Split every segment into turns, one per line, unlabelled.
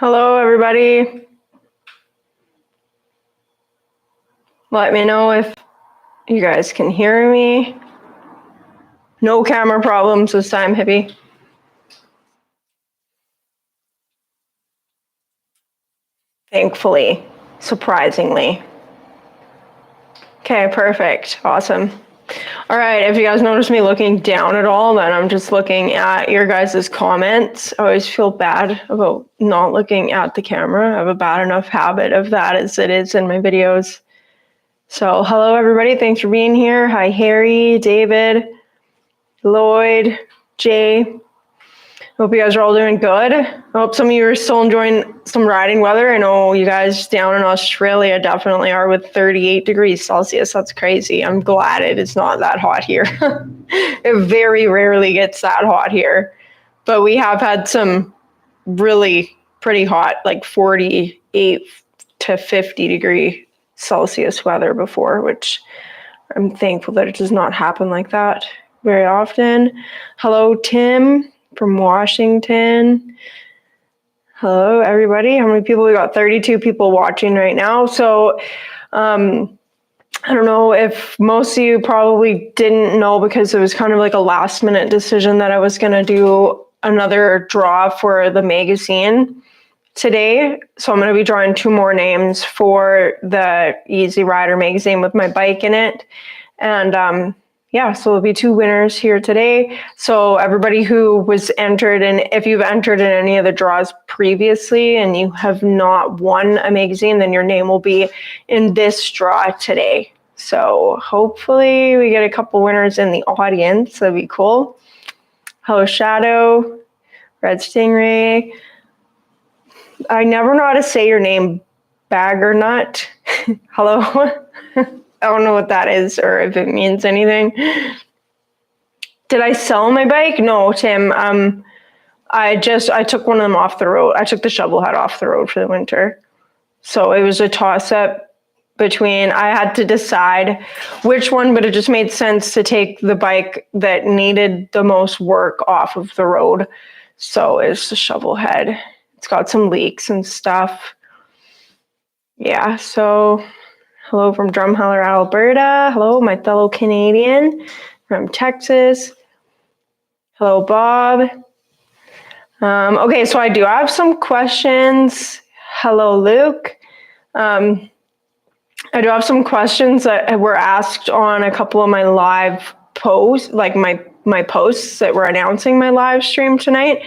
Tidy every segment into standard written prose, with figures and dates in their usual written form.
Hello, everybody. Let me know if you guys can hear me. No camera problems this time, hippie. Thankfully, surprisingly. Okay, perfect. Awesome. All right, if you guys notice me looking down at all, then I'm just looking at your guys' comments. I always feel bad about not looking at the camera. I have a bad enough habit of that as it is in my videos. So, hello, everybody. Thanks for being here. Hi, Harry, David, Lloyd, Jay. Hope you guys are all doing good. I hope some of you are still enjoying some riding weather. I know you guys down in Australia definitely are with 38 degrees Celsius. That's crazy. I'm glad it is not that hot here. It very rarely gets that hot here. But we have had some really pretty hot, like 48 to 50 degree Celsius weather before, which I'm thankful that it does not happen like that very often. Hello, Tim from Washington. Hello, everybody. How many people? We got 32 people watching right now. So I don't know if most of you probably didn't know because it was kind of like a last minute decision that I was going to do another draw for the magazine today. So I'm going to be drawing 2 more names for the Easy Rider magazine with my bike in it. And yeah, so there'll be 2 winners here today. So everybody who was entered, and if you've entered in any of the draws previously and you have not won a magazine, then your name will be in this draw today. So hopefully we get a couple winners in the audience. That'd be cool. Hello, Shadow, Red Stingray. I never know how to say your name, Baggernut. Hello. I don't know what that is or if it means anything. Did I sell my bike? No, Tim. I took one of them off the road. I took the shovel head off the road for the winter. So it was a toss-up between, I had to decide which one, but it just made sense to take the bike that needed the most work off of the road. So it's the shovel head. It's got some leaks and stuff. Yeah, so hello from Drumheller, Alberta. Hello, my fellow Canadian from Texas. Hello, Bob. Okay, so I do have some questions. Hello, Luke. I do have some questions that were asked on a couple of my live posts, like my posts that were announcing my live stream tonight.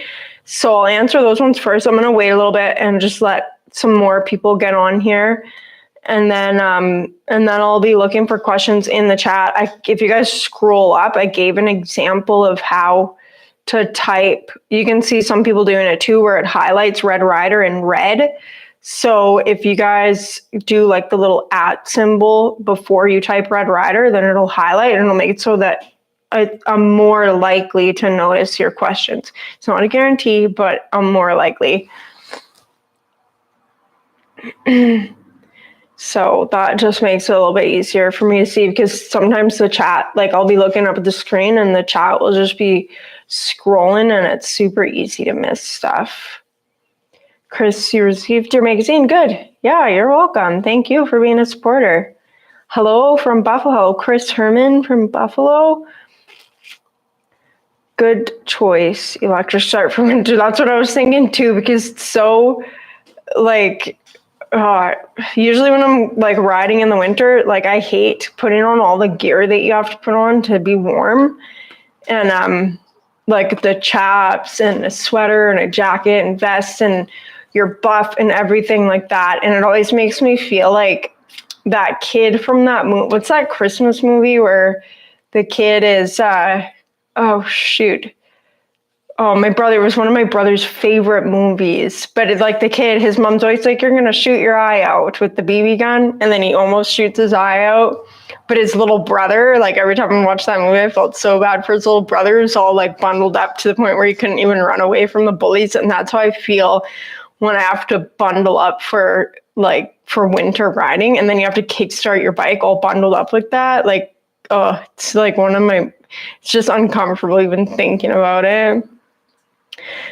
So I'll answer those ones first. I'm going to wait a little bit and just let some more people get on here. And then I'll be looking for questions in the chat. If you guys scroll up, I gave an example of how to type. You can see some people doing it too, where it highlights Red Rider in red. So if you guys do like the little @ symbol before you type Red Rider, then it'll highlight and it'll make it so that I'm more likely to notice your questions. It's not a guarantee, but I'm more likely. So that just makes it a little bit easier for me to see, because sometimes the chat, like I'll be looking up at the screen and the chat will just be scrolling and it's super easy to miss stuff. Chris, you received your magazine. Good. Yeah, you're welcome. Thank you for being a supporter. Hello from Buffalo. Chris Herman from Buffalo. Good choice. Electric start for winter. That's what I was thinking too, because it's so like, usually when I'm like riding in the winter, like I hate putting on all the gear that you have to put on to be warm. And like the chaps and a sweater and a jacket and vest and your buff and everything like that. And it always makes me feel like that kid from that movie. What's that Christmas movie where the kid is, oh shoot. Oh, my brother, was one of my brother's favorite movies. But it's like the kid, his mom's always like, you're going to shoot your eye out with the BB gun. And then he almost shoots his eye out. But his little brother, like every time I watched that movie, I felt so bad for his little brother. Who's all like bundled up to the point where he couldn't even run away from the bullies. And that's how I feel when I have to bundle up for winter riding. And then you have to kickstart your bike all bundled up like that. Like, oh, it's like it's just uncomfortable even thinking about it.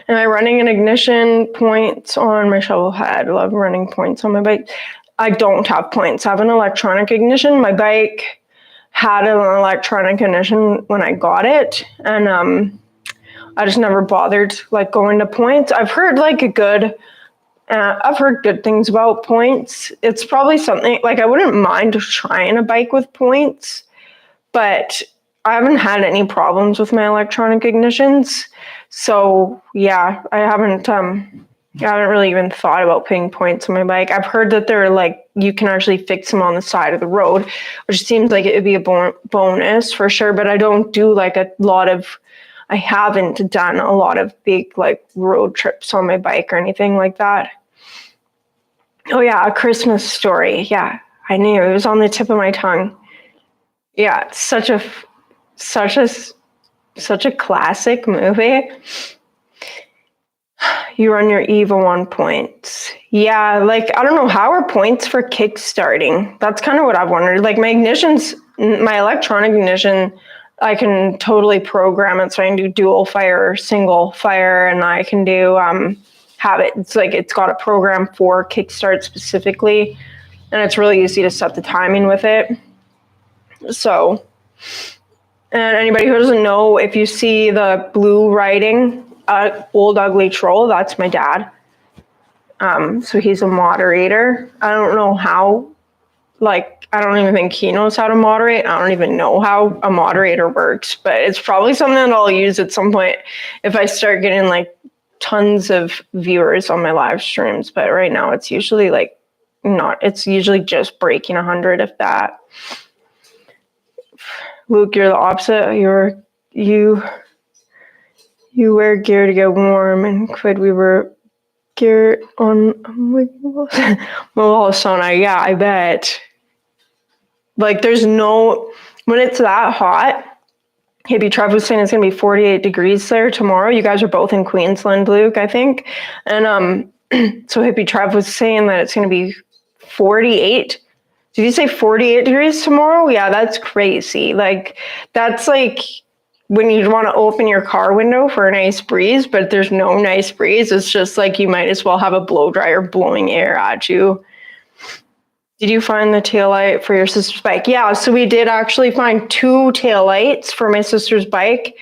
Am I running an ignition points on my shovel head? I love running points on my bike. I don't have points. I have an electronic ignition. My bike had an electronic ignition when I got it, and I just never bothered like going to points. I've heard good things about points. It's probably something like I wouldn't mind trying a bike with points, but I haven't had any problems with my electronic ignitions. So yeah, I haven't really even thought about putting points on my bike. I've heard that they're like you can actually fix them on the side of the road, which seems like it would be a bonus for sure. But I haven't done a lot of big like road trips on my bike or anything like that. Oh yeah, A Christmas Story. Yeah, I knew it was on the tip of my tongue. Yeah, such a classic movie. You run your EVA 1 points. Yeah, like I don't know, how are points for kickstarting? That's kind of what I've wondered. Like my electronic ignition, I can totally program it so I can do dual fire or single fire, and I can do have it. It's like it's got a program for kickstart specifically, and it's really easy to set the timing with it. So, and anybody who doesn't know, if you see the blue writing, Old Ugly Troll, that's my dad. So he's a moderator. I don't know how, like, I don't even think he knows how to moderate. I don't even know how a moderator works, but it's probably something that I'll use at some point if I start getting like tons of viewers on my live streams. But right now it's usually like it's usually just breaking 100, if that. Luke, you're the opposite. You wear gear to get warm, and could we wear gear on Mobile sauna? Yeah, I bet. Like when it's that hot, Hippie Trev was saying it's gonna be 48 degrees there tomorrow. You guys are both in Queensland, Luke, I think. And so Hippie Trev was saying that it's gonna be 48. Did you say 48 degrees tomorrow? Yeah, that's crazy. Like that's like when you want to open your car window for a nice breeze, but there's no nice breeze. It's just like you might as well have a blow dryer blowing air at you. Did you find the taillight for your sister's bike? Yeah, so we did actually find 2 taillights for my sister's bike.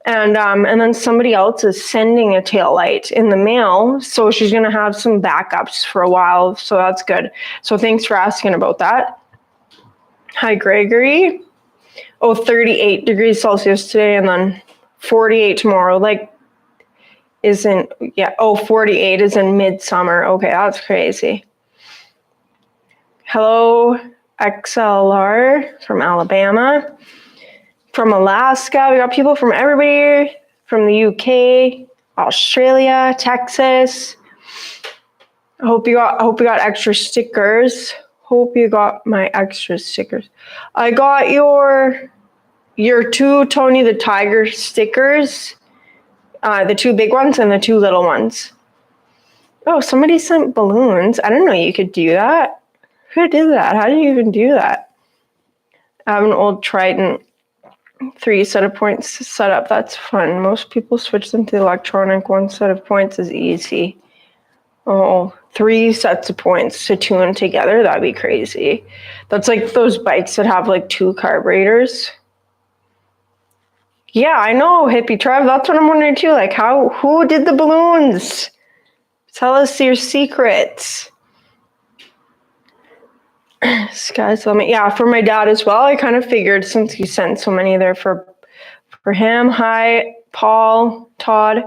And then somebody else is sending a taillight in the mail. So she's going to have some backups for a while. So that's good. So thanks for asking about that. Hi, Gregory. 38 degrees Celsius today and then 48 tomorrow. 48 is in midsummer. Okay, that's crazy. Hello, XLR from Alabama. From Alaska, we got people from everybody, from the UK, Australia, Texas. I hope you got extra stickers. Hope you got my extra stickers. I got your 2 Tony the Tiger stickers, the 2 big ones and the 2 little ones. Oh, somebody sent balloons. I didn't know you could do that. Who did that? How do you even do that? I have an old Trident 3 set of points set up. That's fun. Most people switch them to the electronic. 1 set of points is easy. Oh, 3 sets of points to tune together. That'd be crazy. That's like those bikes that have like 2 carburetors. Yeah, I know, Hippie Trev. That's what I'm wondering too. Like who did the balloons? Tell us your secrets. Sky's the limit. Yeah, for my dad as well. I kind of figured since he sent so many there for him. Hi, Paul, Todd.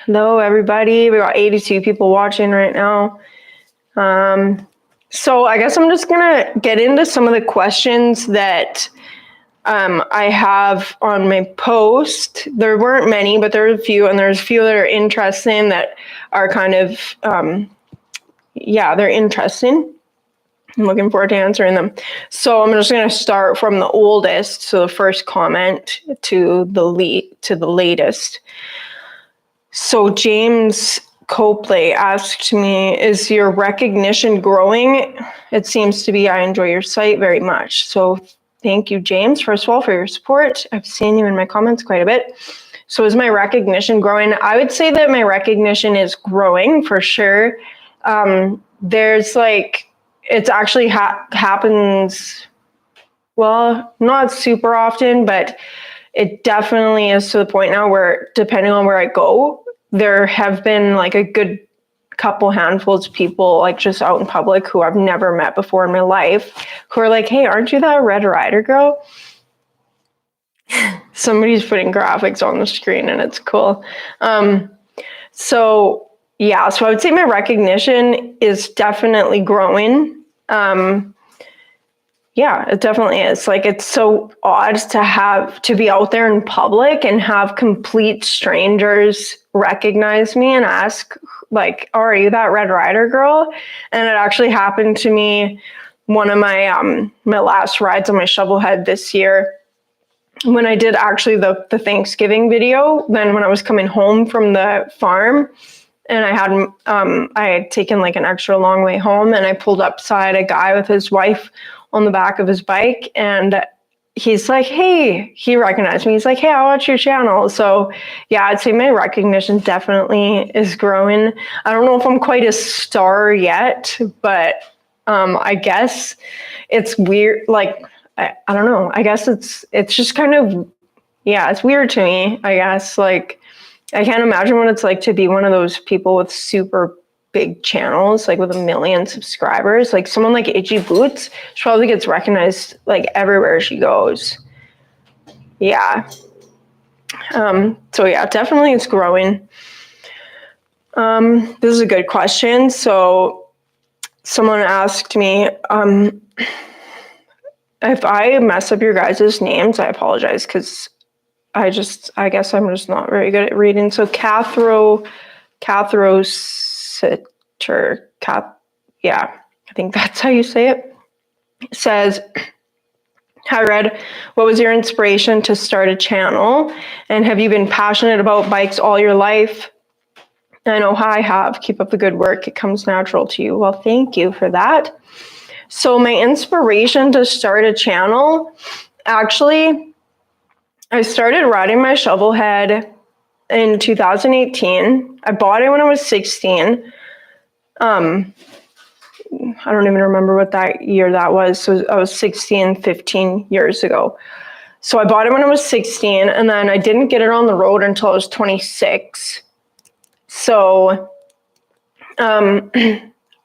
Hello, everybody. We got 82 people watching right now. So I guess I'm just gonna get into some of the questions that I have on my post. There weren't many, but there were a few, and there's a few that are interesting that are kind of they're interesting. I'm looking forward to answering them. So I'm just going to start from the oldest, so the first comment to the latest. So James Copley asked me, is your recognition growing? It seems to be. I enjoy your site very much. So thank you, James, first of all, for your support. I've seen you in my comments quite a bit. So is my recognition growing? I would say that my recognition is growing for sure. There's like, it's actually happens, well, not super often, but it definitely is to the point now where depending on where I go, there have been like a good couple handfuls of people like just out in public who I've never met before in my life who are like, hey, aren't you that Red Rider girl? Somebody's putting graphics on the screen and it's cool. So I would say my recognition is definitely growing. It definitely is. Like, it's so odd to be out there in public and have complete strangers recognize me and ask like, oh, are you that Red Rider girl? And it actually happened to me one of my my last rides on my shovel head this year, when I did actually the Thanksgiving video. Then when I was coming home from the farm, and I had taken like an extra long way home, and I pulled up beside a guy with his wife on the back of his bike, and he's like, hey, he recognized me. He's like, hey, I watch your channel. So I'd say my recognition definitely is growing. I don't know if I'm quite a star yet, but I guess it's weird. Like, I don't know. I guess it's just kind of, it's weird to me, I guess. Like, I can't imagine what it's like to be one of those people with super big channels, like with 1 million subscribers. Like someone like Itchy Boots, she probably gets recognized like everywhere she goes. Definitely it's growing. This is a good question. So someone asked me, if I mess up your guys' names, I apologize, because I guess I'm just not very good at reading. So I think that's how you say it. It says, hi Red, what was your inspiration to start a channel? And have you been passionate about bikes all your life? I know I have. Keep up the good work. It comes natural to you. Well, thank you for that. So my inspiration to start a channel, actually, I started riding my shovel head in 2018. I bought it when I was 16. I don't even remember what that year that was. So I was 16, 15 years ago. So I bought it when I was 16, and then I didn't get it on the road until I was 26. So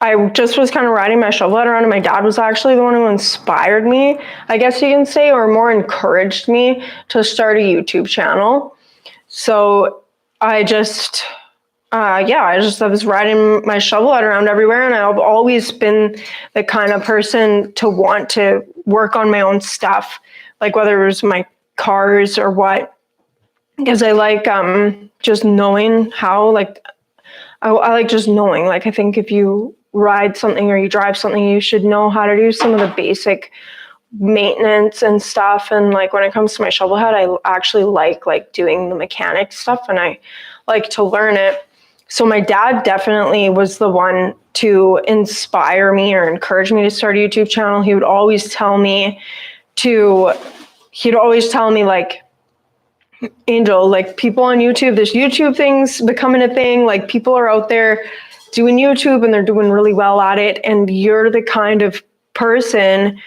I just was kind of riding my shovel head around, and my dad was actually the one who inspired me, I guess you can say, or more encouraged me to start a YouTube channel. So I was riding my shovel head around everywhere, and I've always been the kind of person to want to work on my own stuff, like whether it was my cars or what, because I like just knowing how, like, I like just knowing, like, I think if you ride something or you drive something, you should know how to do some of the basic maintenance and stuff. And like when it comes to my shovel head, I actually like doing the mechanic stuff, and I like to learn it. So my dad definitely was the one to inspire me or encourage me to start a YouTube channel. He would always tell me like, Angel, like, people on YouTube, this YouTube thing's becoming a thing. Like, people are out there doing YouTube and they're doing really well at it. And you're the kind of person,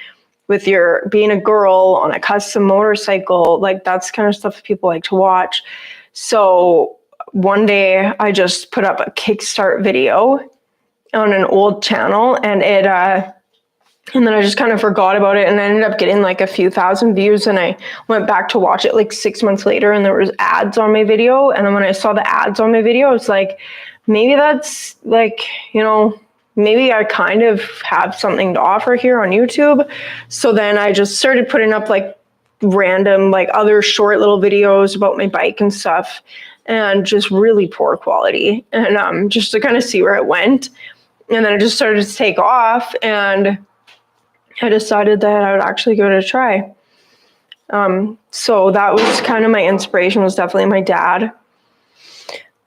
with your being a girl on a custom motorcycle, like that's kind of stuff people like to watch. So one day I just put up a kickstart video on an old channel, and and then I just kind of forgot about it, and I ended up getting like a few thousand views, and I went back to watch it like 6 months later, and there was ads on my video. And then when I saw the ads on my video, it's like, maybe that's like, maybe I kind of have something to offer here on YouTube. So then I just started putting up like random, like other short little videos about my bike and stuff, and just really poor quality, and just to kind of see where it went. And then it just started to take off, and I decided that I would actually give it a try. So that was kind of my inspiration, was definitely my dad.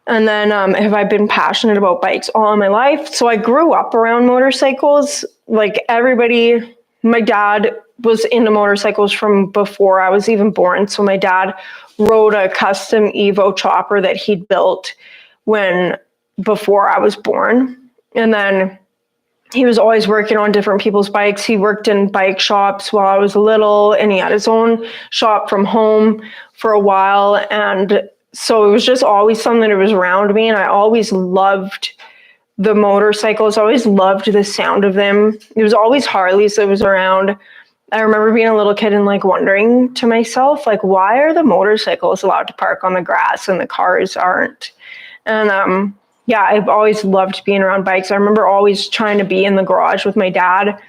And then have I been passionate about bikes all my life? So I grew up around motorcycles. Like everybody, my dad was into motorcycles from before I was even born. So my dad rode a custom Evo chopper that he'd built before I was born. And then he was always working on different people's bikes. He worked in bike shops while I was little, and he had his own shop from home for a while. And so it was just always something that was around me. And I always loved the motorcycles, always loved the sound of them. It was always Harleys that was around. I remember being a little kid and like wondering to myself, like, why are the motorcycles allowed to park on the grass and the cars aren't? And yeah, I've always loved being around bikes. I remember always trying to be in the garage with my dad,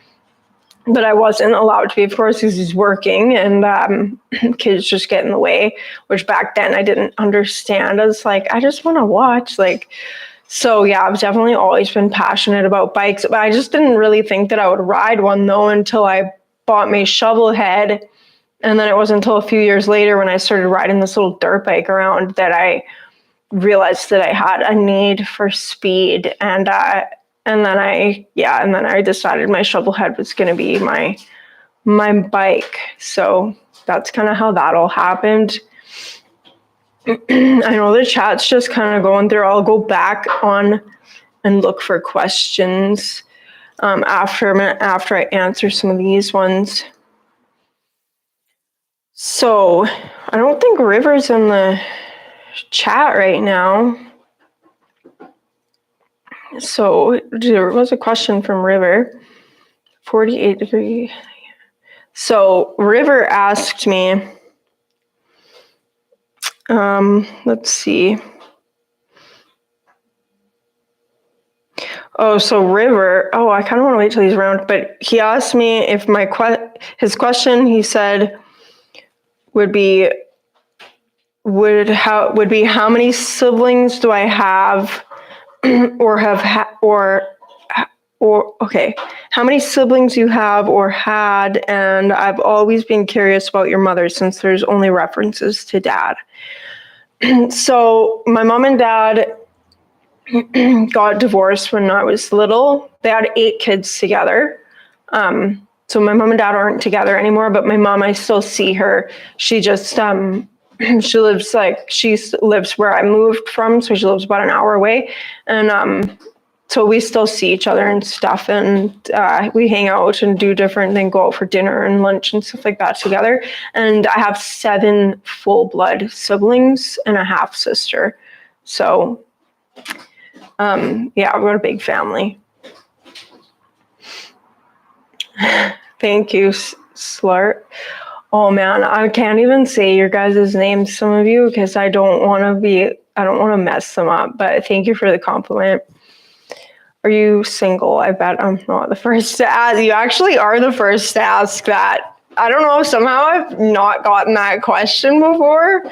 but I wasn't allowed to be, of course, because he's working and kids just get in the way, which back then I didn't understand. I was like, I just want to watch. So yeah, I've definitely always been passionate about bikes, but I just didn't really think that I would ride one though until I bought my shovel head. And then it wasn't until a few years later when I started riding this little dirt bike around that I realized that I had a need for speed. And then I decided my shovel head was going to be my bike. So that's kind of how that all happened. I know the chat's just kind of going through. I'll go back on and look for questions after I answer some of these ones. So I don't think River's in the chat right now. So there was a question from River. 48 degree. So River asked me, let's see. Oh, so River, I kind of want to wait till he's around, but he asked me if his question, he said, would be how many siblings do I have how many siblings you have or had, and I've always been curious about your mother since there's only references to dad. So my mom and dad got divorced when I was little. They had 8 kids together. So my mom and dad aren't together anymore, but my mom, I still see her. She just, she lives where I moved from. So she lives about an hour away. And, so we still see each other and stuff, and we hang out and do different things, go out for dinner and lunch and stuff like that together. And I have 7 full-blood siblings and a half-sister. So, yeah, we're a big family. Thank you, Slart. Oh man, I can't even say your guys' names, some of you, because I don't want to mess them up, but thank you for the compliment. Are you single? I bet I'm not the first to ask. You actually are the first to ask that. I don't know, somehow I've not gotten that question before.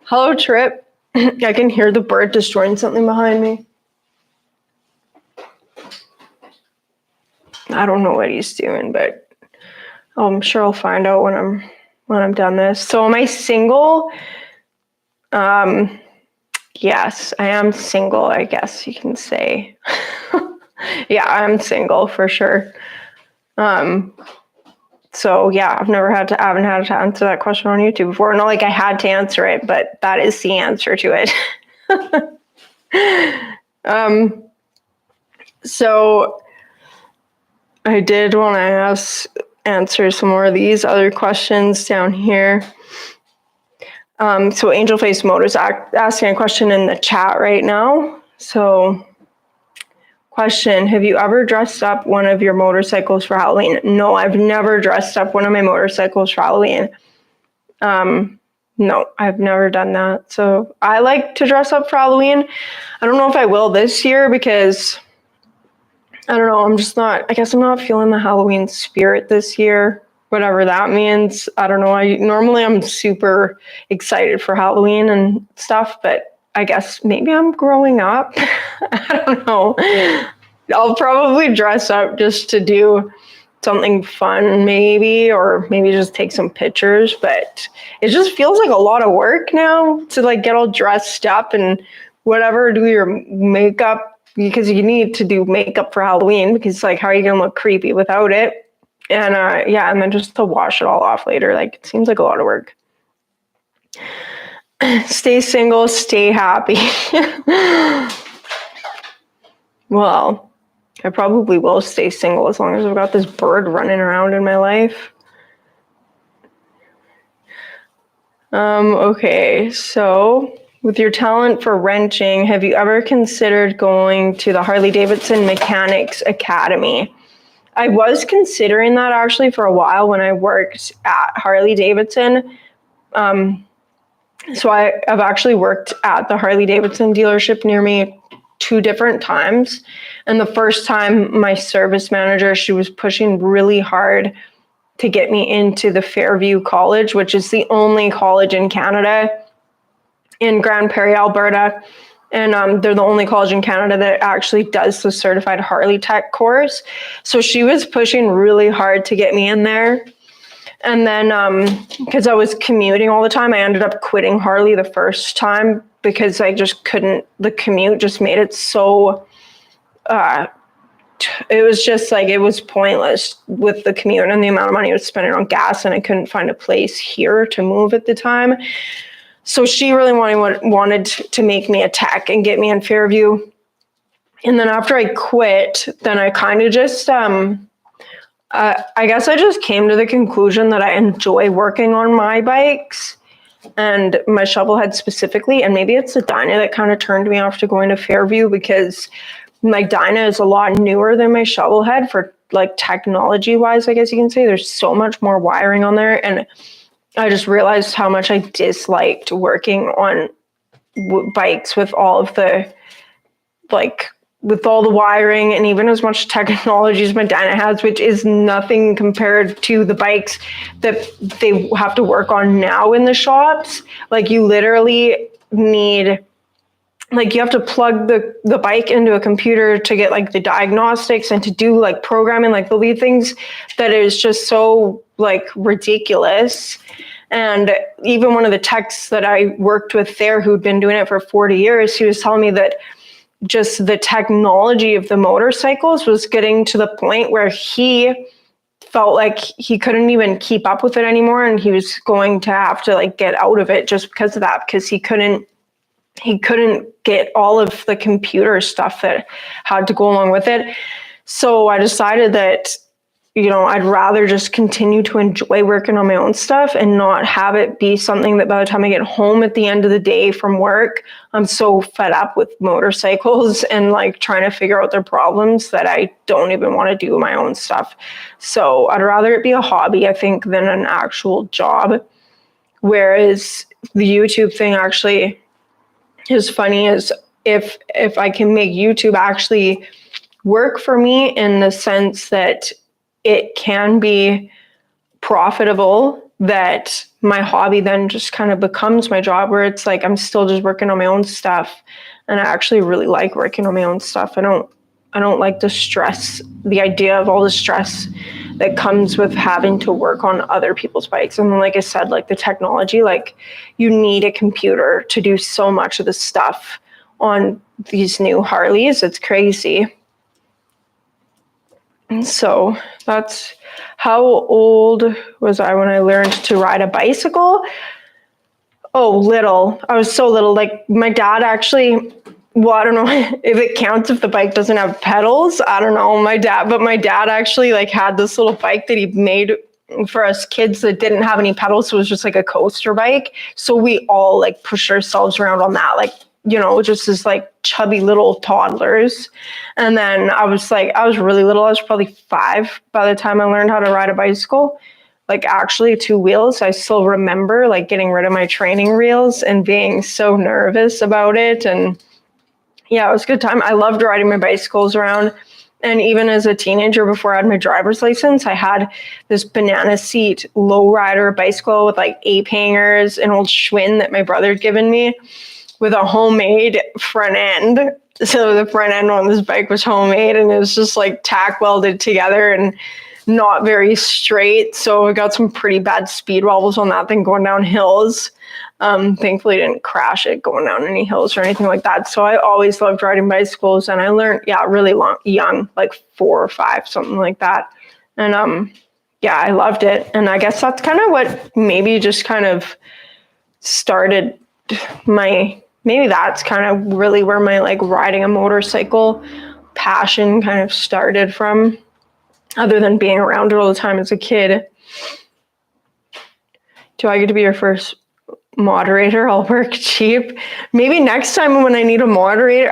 Hello, Trip. I can hear the bird destroying something behind me. I don't know what he's doing, but I'm sure I'll find out when I'm done this. So am I single? Yes, I am single, I guess you can say. Yeah, I'm single for sure. So yeah, I haven't had to answer that question on YouTube before. Not like I had to answer it, but that is the answer to it. So I did want to answer some more of these other questions down here. So Angel Face Motors asking a question in the chat right now. So question, have you ever dressed up one of your motorcycles for Halloween? No, I've never dressed up one of my motorcycles for Halloween. No, I've never done that. So I like to dress up for Halloween. I don't know if I will this year because I don't know, I guess I'm not feeling the Halloween spirit this year, whatever that means. I don't know. I'm super excited for Halloween and stuff, but I guess maybe I'm growing up. I don't know. I'll probably dress up just to do something fun maybe, or maybe just take some pictures, but it just feels like a lot of work now to like get all dressed up and whatever, do your makeup, because you need to do makeup for Halloween, because like how are you gonna look creepy without it? And yeah, and then just to wash it all off later, like it seems like a lot of work. Stay single, stay happy. Well, I probably will stay single as long as I've got this bird running around in my life. Okay, so with your talent for wrenching, have you ever considered going to the Harley Davidson Mechanics Academy? I was considering that actually for a while when I worked at Harley Davidson. So I've actually worked at the Harley Davidson dealership near me 2 different times. And the first time, my service manager, she was pushing really hard to get me into the Fairview College, which is the only college in Canada, in Grand Prairie, Alberta. And they're the only college in Canada that actually does the certified Harley Tech course. So she was pushing really hard to get me in there. And then because I was commuting all the time, I ended up quitting Harley the first time because I just couldn't, the commute just made it so, it was just like, it was pointless with the commute and the amount of money I was spending on gas, and I couldn't find a place here to move at the time. So she really wanted to make me a tech and get me in Fairview. And then after I quit, then I kind of just, I guess I just came to the conclusion that I enjoy working on my bikes and my shovel head specifically. And maybe it's the Dyna that kind of turned me off to going to Fairview, because my Dyna is a lot newer than my shovel head for like technology wise, I guess you can say. There's so much more wiring on there. And I just realized how much I disliked working on bikes with all of the, like, with all the wiring and even as much technology as my Dyna has, which is nothing compared to the bikes that they have to work on now in the shops. Like, you literally need, like, you have to plug the bike into a computer to get like the diagnostics and to do like programming. Like, there'll be things that is just so like ridiculous. And even one of the techs that I worked with there, who'd been doing it for 40 years, he was telling me that just the technology of the motorcycles was getting to the point where he felt like he couldn't even keep up with it anymore, and he was going to have to like get out of it just because of that, because he couldn't get all of the computer stuff that had to go along with it. So I decided that, you know, I'd rather just continue to enjoy working on my own stuff and not have it be something that by the time I get home at the end of the day from work, I'm so fed up with motorcycles and like trying to figure out their problems that I don't even want to do my own stuff. So I'd rather it be a hobby, I think, than an actual job. Whereas the YouTube thing actually is funny, is if I can make YouTube actually work for me in the sense that it can be profitable, that my hobby then just kind of becomes my job, where it's like I'm still just working on my own stuff, and I actually really like working on my own stuff. I don't like the stress, the idea of all the stress that comes with having to work on other people's bikes. And then, like I said, like the technology, like you need a computer to do so much of the stuff on these new Harleys. It's crazy. So that's, how old was I when I learned to ride a bicycle? Oh, little. I was so little. Like my dad actually, well, I don't know if it counts if the bike doesn't have pedals. I don't know, but my dad actually like had this little bike that he made for us kids that didn't have any pedals. So it was just like a coaster bike. So we all like pushed ourselves around on that, like, you know, just as like chubby little toddlers. And then I was really little. I was probably 5 by the time I learned how to ride a bicycle, like actually 2 wheels. I still remember like getting rid of my training wheels and being so nervous about it. And yeah, it was a good time. I loved riding my bicycles around. And even as a teenager, before I had my driver's license, I had this banana seat lowrider bicycle with like ape hangers, an old Schwinn that my brother had given me, with a homemade front end. So the front end on this bike was homemade, and it was just like tack welded together and not very straight. So I got some pretty bad speed wobbles on that thing going down hills. Thankfully I didn't crash it going down any hills or anything like that. So I always loved riding bicycles, and I learned, really young, like 4 or 5, something like that. And yeah, I loved it. And I guess that's kind of what maybe just kind of started maybe that's kind of really where my like riding a motorcycle passion kind of started from, other than being around it all the time as a kid. Do I get to be your first moderator? I'll work cheap. Maybe next time when I need a moderator,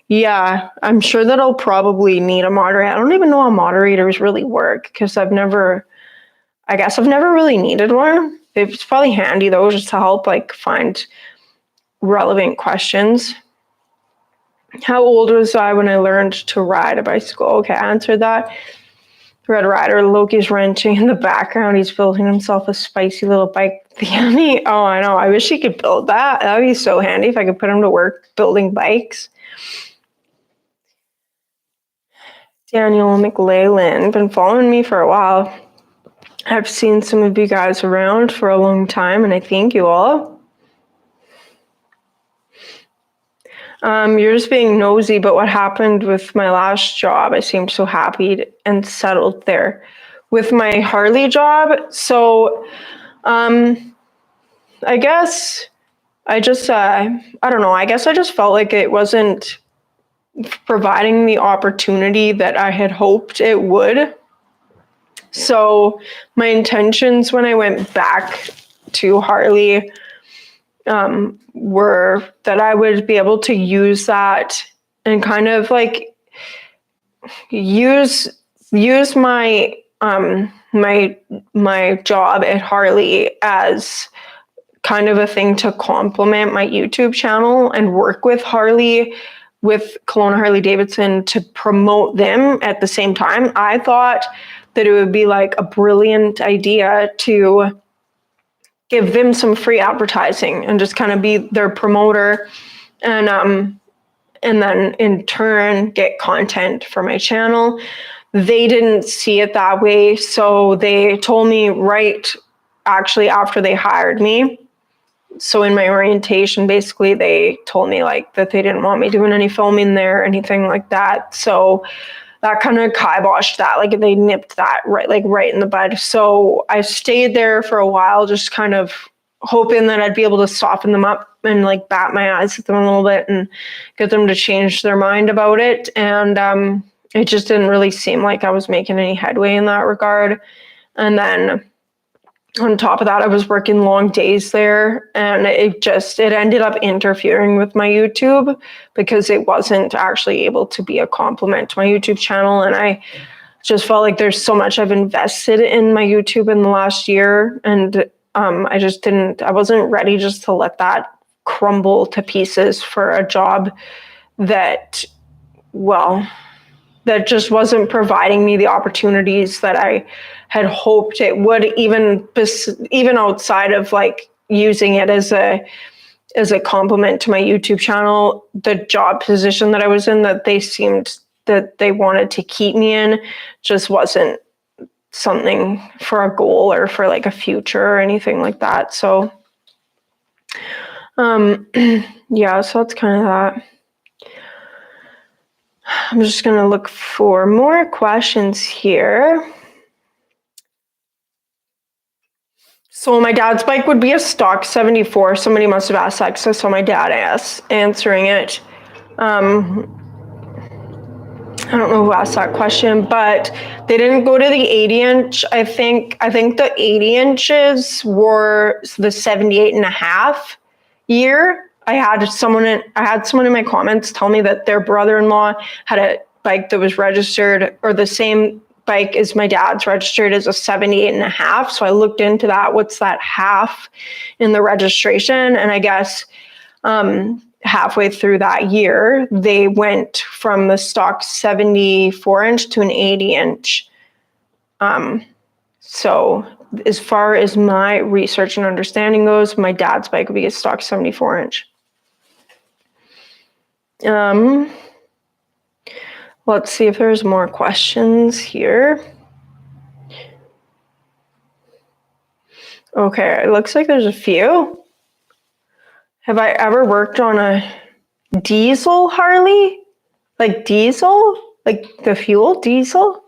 yeah, I'm sure that I'll probably need a moderator. I don't even know how moderators really work because I guess I've never really needed one. It's probably handy though, just to help like find relevant questions. How old was I when I learned to ride a bicycle? Okay, I answered that. Red Rider, Loki's wrenching in the background. He's building himself a spicy little bike. Yummy. Oh, I know. I wish he could build that. That would be so handy if I could put him to work building bikes. Daniel McLayland, been following me for a while. I've seen some of you guys around for a long time, and I thank you all. You're just being nosy, but what happened with my last job? I seemed so happy and settled there. With my Harley job, so I guess I just, I don't know, I guess I just felt like it wasn't providing the opportunity that I had hoped it would. So my intentions when I went back to Harley were that I would be able to use that and kind of like use my my job at Harley as kind of a thing to complement my YouTube channel and work with Harley, with Kelowna Harley Davidson, to promote them at the same time. I thought that it would be like a brilliant idea to give them some free advertising and just kind of be their promoter, and then in turn get content for my channel. They didn't see it that way, so they told me right actually after they hired me. So in my orientation, basically they told me like that they didn't want me doing any filming there or anything like that. So that kind of kiboshed that, like they nipped that right in the bud. So I stayed there for a while, just kind of hoping that I'd be able to soften them up and like bat my eyes at them a little bit and get them to change their mind about it. And it just didn't really seem like I was making any headway in that regard. And then on top of that, I was working long days there, and it ended up interfering with my YouTube because it wasn't actually able to be a complement to my YouTube channel. And I just felt like there's so much I've invested in my YouTube in the last year, and I wasn't ready just to let that crumble to pieces for a job that just wasn't providing me the opportunities that I had hoped it would, even outside of like using it as a complement to my YouTube channel. The job position that I was in, that they seemed that they wanted to keep me in, just wasn't something for a goal or for like a future or anything like that. So yeah, so that's kind of that. I'm just going to look for more questions here. So my dad's bike would be a stock 74. Somebody must have asked that, because I saw my dad answering it. I don't know who asked that question, but they didn't go to the 80-inch. I think the 80 inches were the 78.5 year. I had someone in my comments tell me that their brother-in-law had a bike that was registered, or the same bike as my dad's registered as a 78.5. So I looked into that. What's that half in the registration? And I guess halfway through that year, they went from the stock 74-inch to an 80-inch. So as far as my research and understanding goes, my dad's bike would be a stock 74-inch. Let's see if there's more questions here. Okay, it looks like there's a few. Have I ever worked on a diesel Harley? Like diesel? Like the fuel diesel?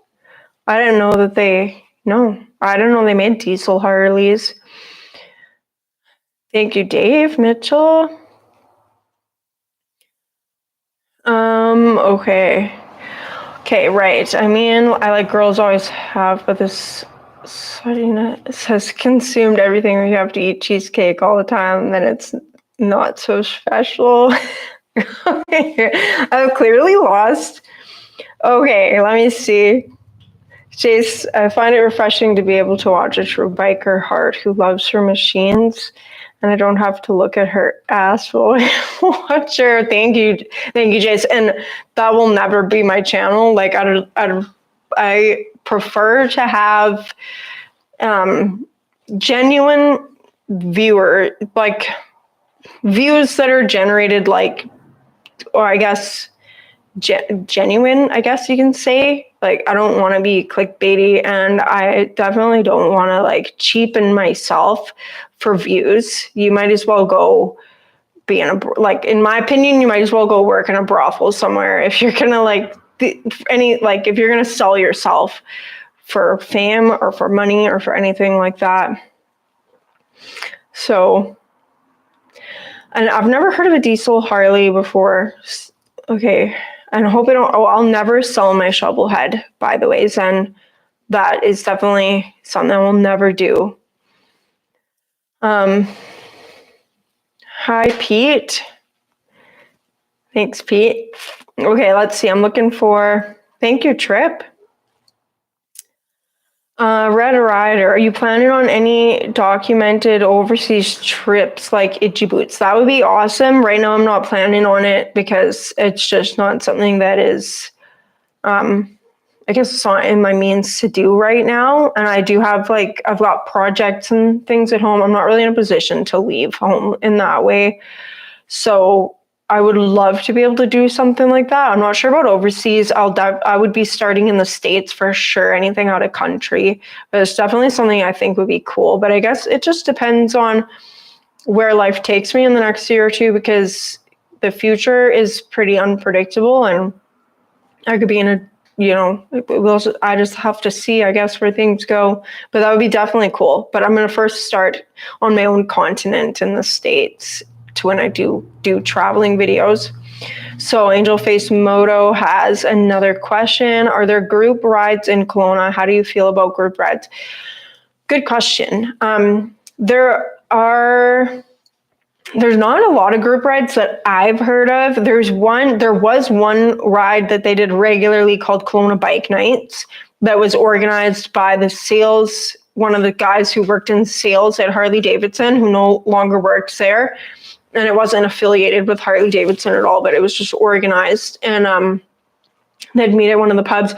I didn't know that I didn't know they made diesel Harleys. Thank you, Dave Mitchell. Okay. Okay, right. I mean, I like girls always have, but this sweatiness has consumed everything. We have to eat cheesecake all the time, then it's not so special. I've clearly lost. Okay, let me see. Jace, I find it refreshing to be able to watch a true biker heart who loves her machines, and I don't have to look at her ass while I watch her. Thank you, Jace. And that will never be my channel. Like, I prefer to have genuine views that are generated, like, or I guess genuine, I guess you can say. Like, I don't want to be clickbaity, and I definitely don't want to like cheapen myself for views. You might as well go be in in my opinion, you might as well go work in a brothel somewhere if you're gonna if you're gonna sell yourself for fame or for money or for anything like that. So, and I've never heard of a diesel Harley before. Okay. And I hope I'll never sell my shovel head, by the way, Zen. That is definitely something I will never do. Hi, Pete. Thanks, Pete. Okay, let's see. I'm looking for, thank you, Trip. Red Rider, are you planning on any documented overseas trips like Itchy Boots? That would be awesome. Right now, I'm not planning on it because it's just not something that is, I guess it's not in my means to do right now. And I do have I've got projects and things at home. I'm not really in a position to leave home in that way. So I would love to be able to do something like that. I'm not sure about overseas. I would be starting in the States for sure, anything out of country. But it's definitely something I think would be cool. But I guess it just depends on where life takes me in the next year or two, because the future is pretty unpredictable, and I could be in a, I just have to see, I guess, where things go. But that would be definitely cool. But I'm going to first start on my own continent in the States to when I do traveling videos. So Angel Face Moto has another question. Are there group rides in Kelowna? How do you feel about group rides? Good question. There's not a lot of group rides that I've heard of. There was one ride that they did regularly called Kelowna Bike Nights that was organized by one of the guys who worked in sales at Harley Davidson, who no longer works there. And it wasn't affiliated with Harley Davidson at all, but it was just organized. And they'd meet at one of the pubs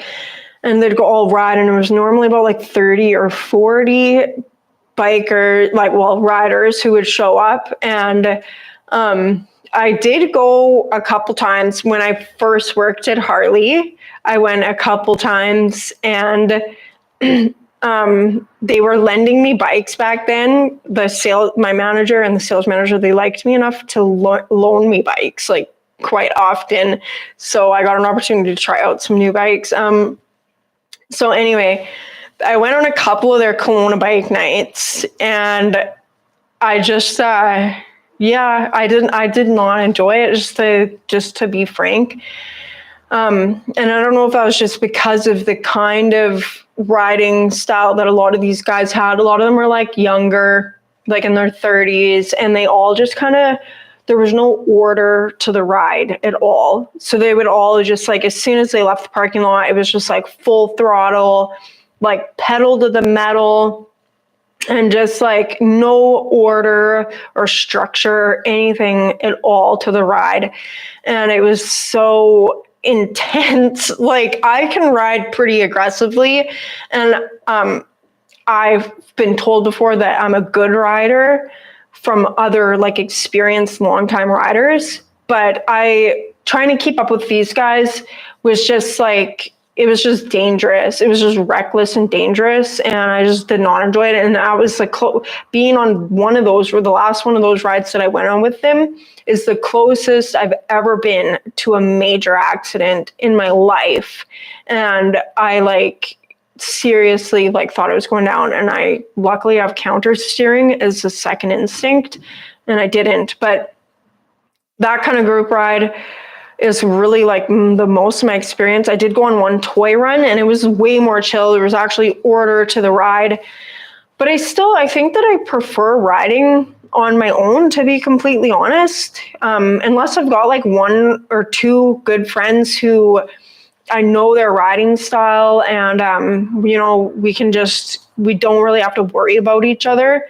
and they'd go all ride. And it was normally about 30 or 40 riders who would show up. And I did go a couple times when I first worked at Harley. I went a couple times, and they were lending me bikes back then. My manager and the sales manager, they liked me enough to loan me bikes quite often. So I got an opportunity to try out some new bikes. So anyway, I went on a couple of their Kelowna Bike Nights, and I just, I did not enjoy it, just to be frank. And I don't know if that was just because of the kind of riding style that a lot of these guys had. A lot of them were younger, in their 30s, and they all just there was no order to the ride at all. So they would all just as soon as they left the parking lot, it was just full throttle, pedal to the metal, and just no order or structure, anything at all to the ride. And it was so intense. I can ride pretty aggressively, and I've been told before that I'm a good rider from other experienced longtime riders, but trying to keep up with these guys was just it was just dangerous. It was just reckless and dangerous, and I just did not enjoy it. And I was being on one of those, or the last one of those rides that I went on with them, is the closest I've ever been to a major accident in my life. And I seriously like thought it was going down, and I luckily have counter steering as a second instinct, and I didn't. But that kind of group ride is really like the most of my experience. I did go on one toy run, and it was way more chill. There was actually order to the ride, but I think that I prefer riding on my own, to be completely honest, unless I've got like one or two good friends who I know their riding style, and we don't really have to worry about each other.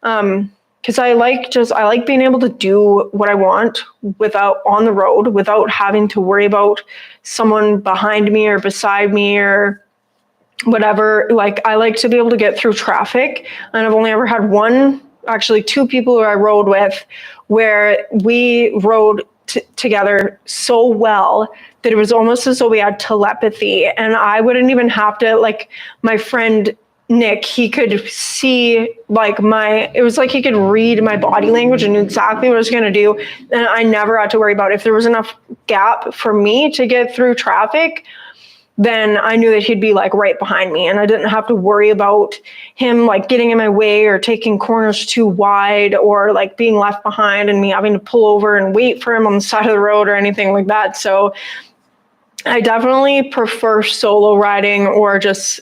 Because I like being able to do what I want on the road without having to worry about someone behind me or beside me or whatever. Like, I like to be able to get through traffic, and I've only ever had two people who I rode with where we rode together so well that it was almost as though we had telepathy, and I wouldn't even have to, like, my friend Nick, he could see like it was like he could read my body language and knew exactly what I was going to do. And I never had to worry about if there was enough gap for me to get through traffic, then I knew that he'd be like right behind me, and I didn't have to worry about him like getting in my way or taking corners too wide or like being left behind and me having to pull over and wait for him on the side of the road or anything like that. So I definitely prefer solo riding, or just,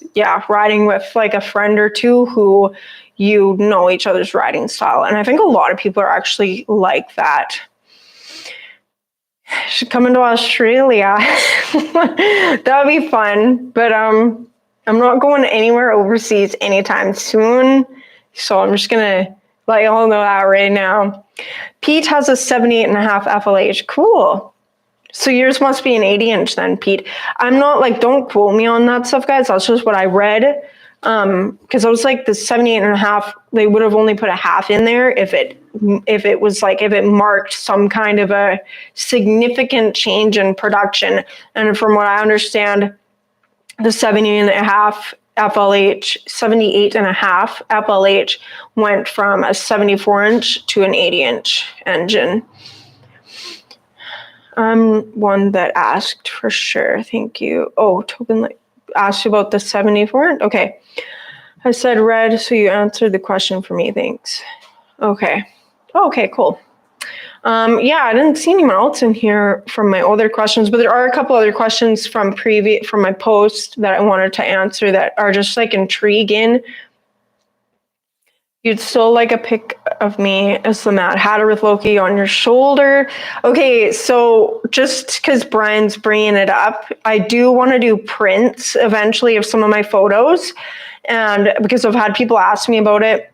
riding with like a friend or two who you know each other's riding style. And I think a lot of people are actually like that. Should come into Australia. That would be fun. But I'm not going anywhere overseas anytime soon. So I'm just going to let y'all know that right now. Pete has a 78.5 FLH. Cool. So yours must be an 80-inch then, Pete. I'm not like, don't quote me on that stuff, guys. That's just what I read. Because I was like, the 78.5, they would have only put a half in there if it marked some kind of a significant change in production. And from what I understand, the 78.5 FLH went from a 74-inch to an 80-inch engine. I'm one that asked for sure. Thank you. Oh, Tobin asked about the 74. Okay. I said red, so you answered the question for me. Thanks. Okay. Okay, cool. I didn't see anyone else in here from my other questions, but there are a couple other questions from my post that I wanted to answer that are just like intriguing. You'd still like a pic of me as the Mad Hatter with Loki on your shoulder. Okay, so just because Brian's bringing it up, I do want to do prints eventually of some of my photos. And because I've had people ask me about it,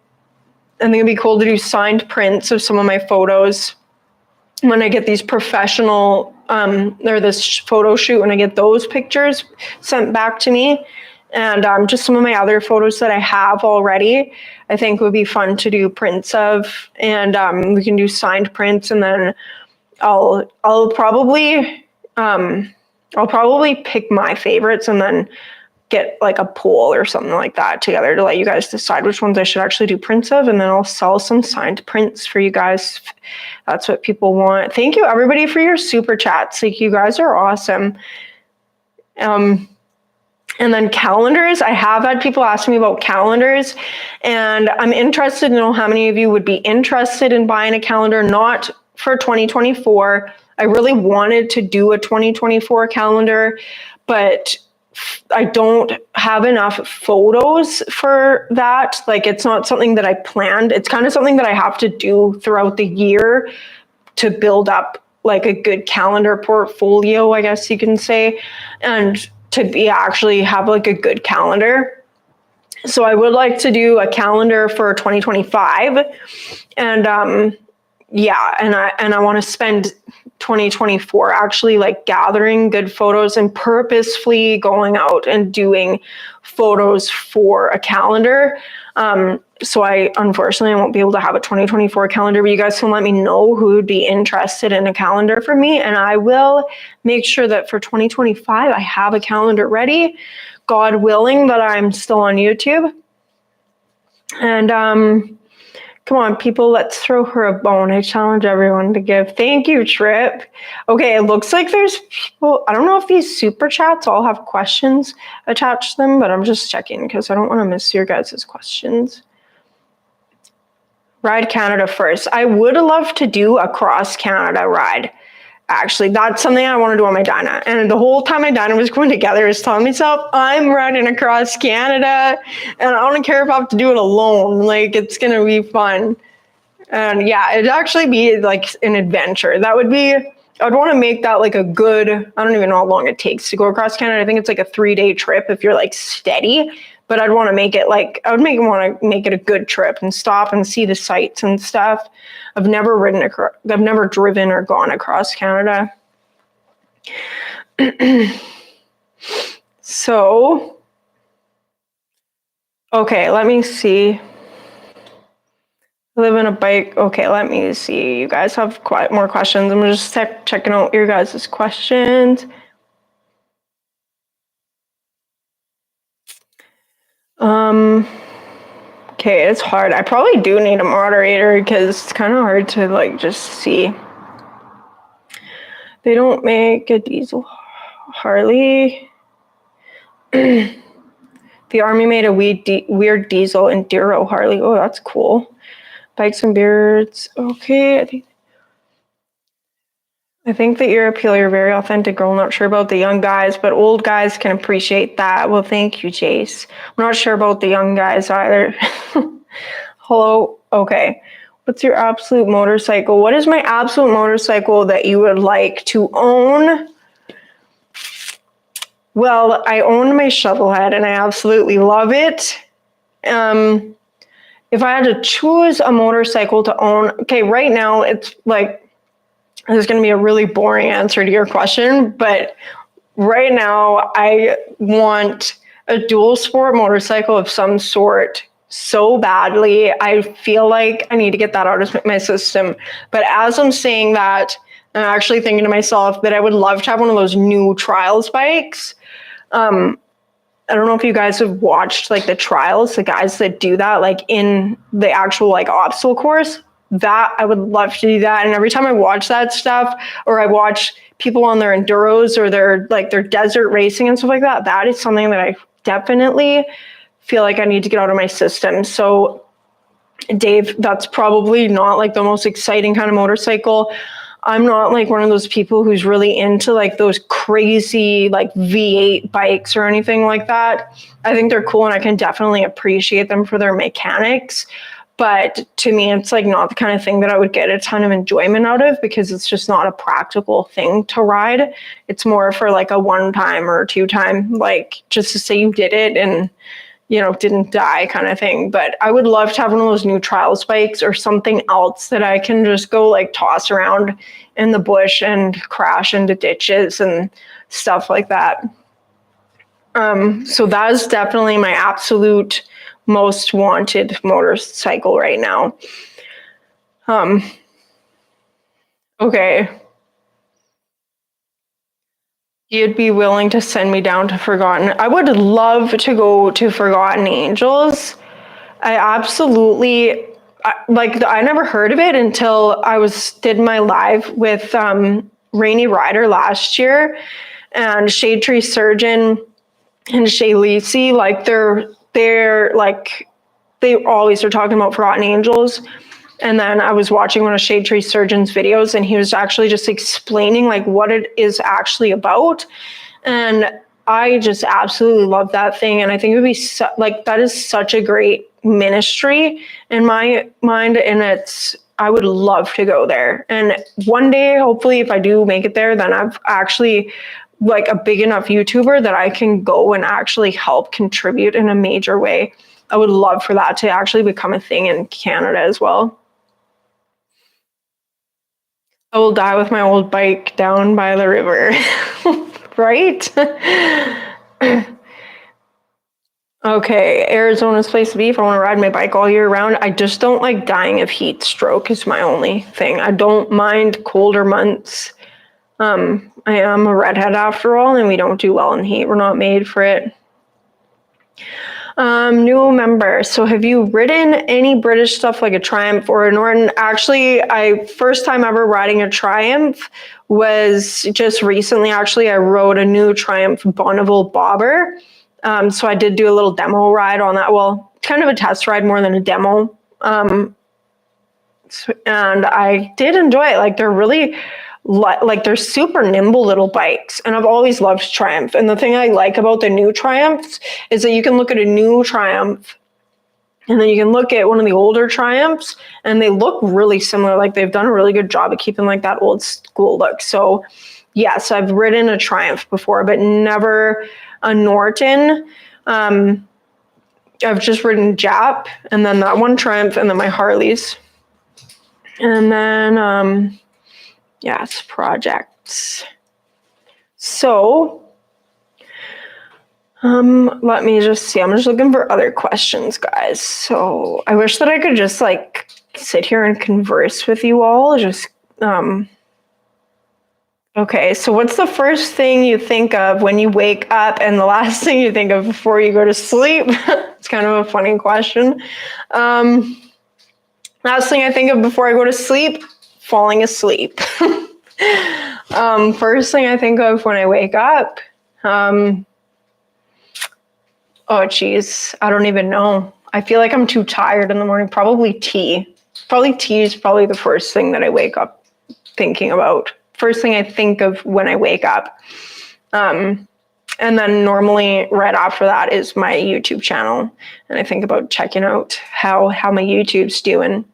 I think it'd be cool to do signed prints of some of my photos when I get these professional, or this photo shoot, when I get those pictures sent back to me. And just some of my other photos that I have already, I think would be fun to do prints of. And we can do signed prints, and then I'll probably pick my favorites and then get like a poll or something like that together to let you guys decide which ones I should actually do prints of, and then I'll sell some signed prints for you guys. That's what people want. Thank you everybody for your super chats. Like, you guys are awesome. And then calendars. I have had people ask me about calendars, and I'm interested to know how many of you would be interested in buying a calendar, not for 2024. I really wanted to do a 2024 calendar, but I don't have enough photos for that. Like, it's not something that I planned. It's kind of something that I have to do throughout the year to build up like a good calendar portfolio, I guess you can say, and to have like a good calendar. So I would like to do a calendar for 2025, and I want to spend 2024 actually like gathering good photos and purposefully going out and doing photos for a calendar. So unfortunately I won't be able to have a 2024 calendar, but you guys can let me know who would be interested in a calendar for me, and I will make sure that for 2025 I have a calendar ready, God willing that I'm still on YouTube. And Come on, people, let's throw her a bone. I challenge everyone to give. Thank you, Trip. Okay, it looks like there's people. I don't know if these super chats all have questions attached to them, but I'm just checking because I don't want to miss your guys' questions. Ride Canada first. I would love to do a cross Canada ride. Actually, that's something I want to do on my Dyna. And the whole time my Dyna was going together, I was telling myself, I'm riding across Canada and I don't care if I have to do it alone. Like, it's going to be fun. And yeah, it'd actually be like an adventure. That would be, I'd want to make that like a good, I don't even know how long it takes to go across Canada. I think it's like a 3-day trip if you're like steady. But I'd want to make it like, I would want to make it a good trip and stop and see the sights and stuff. I've never driven or gone across Canada. So, okay, let me see. Live in a bike. Okay, let me see. You guys have quite more questions. I'm just checking out your guys' questions. Okay, it's hard. I probably do need a moderator because it's kind of hard to like just see. They don't make a diesel Harley. The Army made a weird diesel Enduro Harley. Oh, that's cool. Bikes and beards. Okay, I think that you're a very authentic girl. Not sure about the young guys, but old guys can appreciate that. Well, thank you, Jace. I'm not sure about the young guys either. Hello. Okay. What's your absolute motorcycle? What is my absolute motorcycle that you would like to own? Well, I own my Shovelhead and I absolutely love it. If I had to choose a motorcycle to own, okay, right now it's like, this is going to be a really boring answer to your question, but right now I want a dual sport motorcycle of some sort so badly. I feel like I need to get that out of my system. But as I'm saying that, I'm actually thinking to myself that I would love to have one of those new trials bikes. I don't know if you guys have watched like the trials, the guys that do that like in the actual like obstacle course. That I would love to do that. And every time I watch that stuff, or I watch people on their enduros or their desert racing and stuff like that, that is something that I definitely feel like I need to get out of my system. So Dave, that's probably not like the most exciting kind of motorcycle. I'm not like one of those people who's really into like those crazy like V8 bikes or anything like that. I think they're cool and I can definitely appreciate them for their mechanics. But to me, it's like not the kind of thing that I would get a ton of enjoyment out of because it's just not a practical thing to ride. It's more for like a 1-time or 2-time, like just to say you did it and, you know, didn't die kind of thing. But I would love to have one of those new trials bikes or something else that I can just go like toss around in the bush and crash into ditches and stuff like that. So that is definitely my absolute most wanted motorcycle right now. Okay. You'd be willing to send me down to Forgotten. I would love to go to Forgotten Angels. I absolutely, I never heard of it until I did my live with Rainy Rider last year, and Shade Tree Surgeon and Shay Lisi, like they're like, they always are talking about Forgotten Angels. And then I was watching one of Shade Tree Surgeon's videos and he was actually just explaining like what it is actually about. And I just absolutely love that thing. And I think it would be that is such a great ministry in my mind. And I would love to go there. And one day, hopefully, if I do make it there, then I've actually like a big enough YouTuber that I can go and actually help contribute in a major way. I would love for that to actually become a thing in Canada as well. I will die with my old bike down by the river. Right? Okay, Arizona's place to be if I want to ride my bike all year round. I just don't like dying of heat stroke is my only thing. I don't mind colder months. I am a redhead after all, and we don't do well in heat. We're not made for it. New member. So have you ridden any British stuff like a Triumph or a Norton? Actually, first time ever riding a Triumph was just recently. Actually, I rode a new Triumph Bonneville Bobber. So I did do a little demo ride on that. Well, kind of a test ride more than a demo. And I did enjoy it. Like they're really like they're super nimble little bikes, and I've always loved Triumph. And the thing I like about the new Triumphs is that you can look at a new Triumph and then you can look at one of the older Triumphs and they look really similar. Like they've done a really good job of keeping like that old school look. So yes, I've ridden a Triumph before, but never a Norton. I've just ridden Jap, and then that one Triumph, and then my Harleys. And then yes, projects. So, let me just see. I'm just looking for other questions, guys. So I wish that I could just like sit here and converse with you all. Okay, so what's the first thing you think of when you wake up and the last thing you think of before you go to sleep? It's kind of a funny question. Last thing I think of before I go to sleep, falling asleep. First thing I think of when I wake up, oh geez, I don't even know. I feel like I'm too tired in the morning. Probably tea. Probably tea is probably the first thing that I wake up thinking about. First thing I think of when I wake up. And then normally right after that is my YouTube channel. And I think about checking out how my YouTube's doing.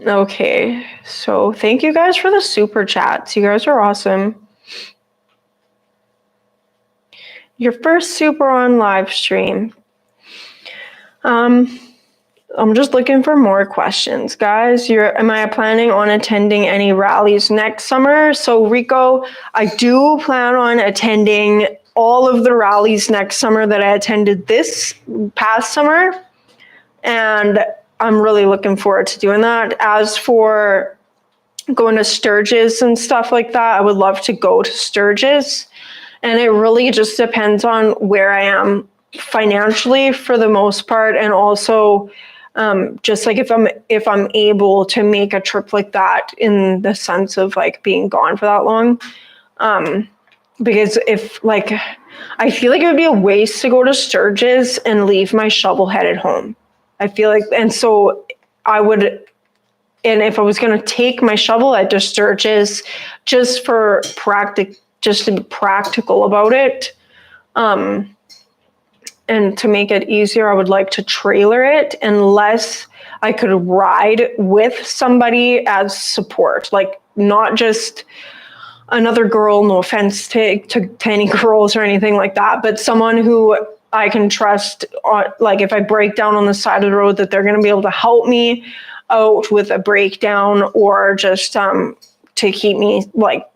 Okay, so thank you guys for the super chats. You guys are awesome. Your first super on live stream. I'm just looking for more questions, guys. Am I planning on attending any rallies next summer? So Rico, I do plan on attending all of the rallies next summer that I attended this past summer. And I'm really looking forward to doing that. As for going to Sturgis and stuff like that, I would love to go to Sturgis. And it really just depends on where I am financially for the most part. And also just like if I'm able to make a trip like that in the sense of like being gone for that long. Because if like, I feel like it would be a waste to go to Sturgis and leave my shovel head at home. I feel like, and so and if I was going to take my shovel head to Sturgis just to be practical about it, and to make it easier, I would like to trailer it unless I could ride with somebody as support, like not just another girl, no offense to any girls or anything like that, but someone who I can trust, like if I break down on the side of the road, that they're going to be able to help me out with a breakdown, or just to keep me like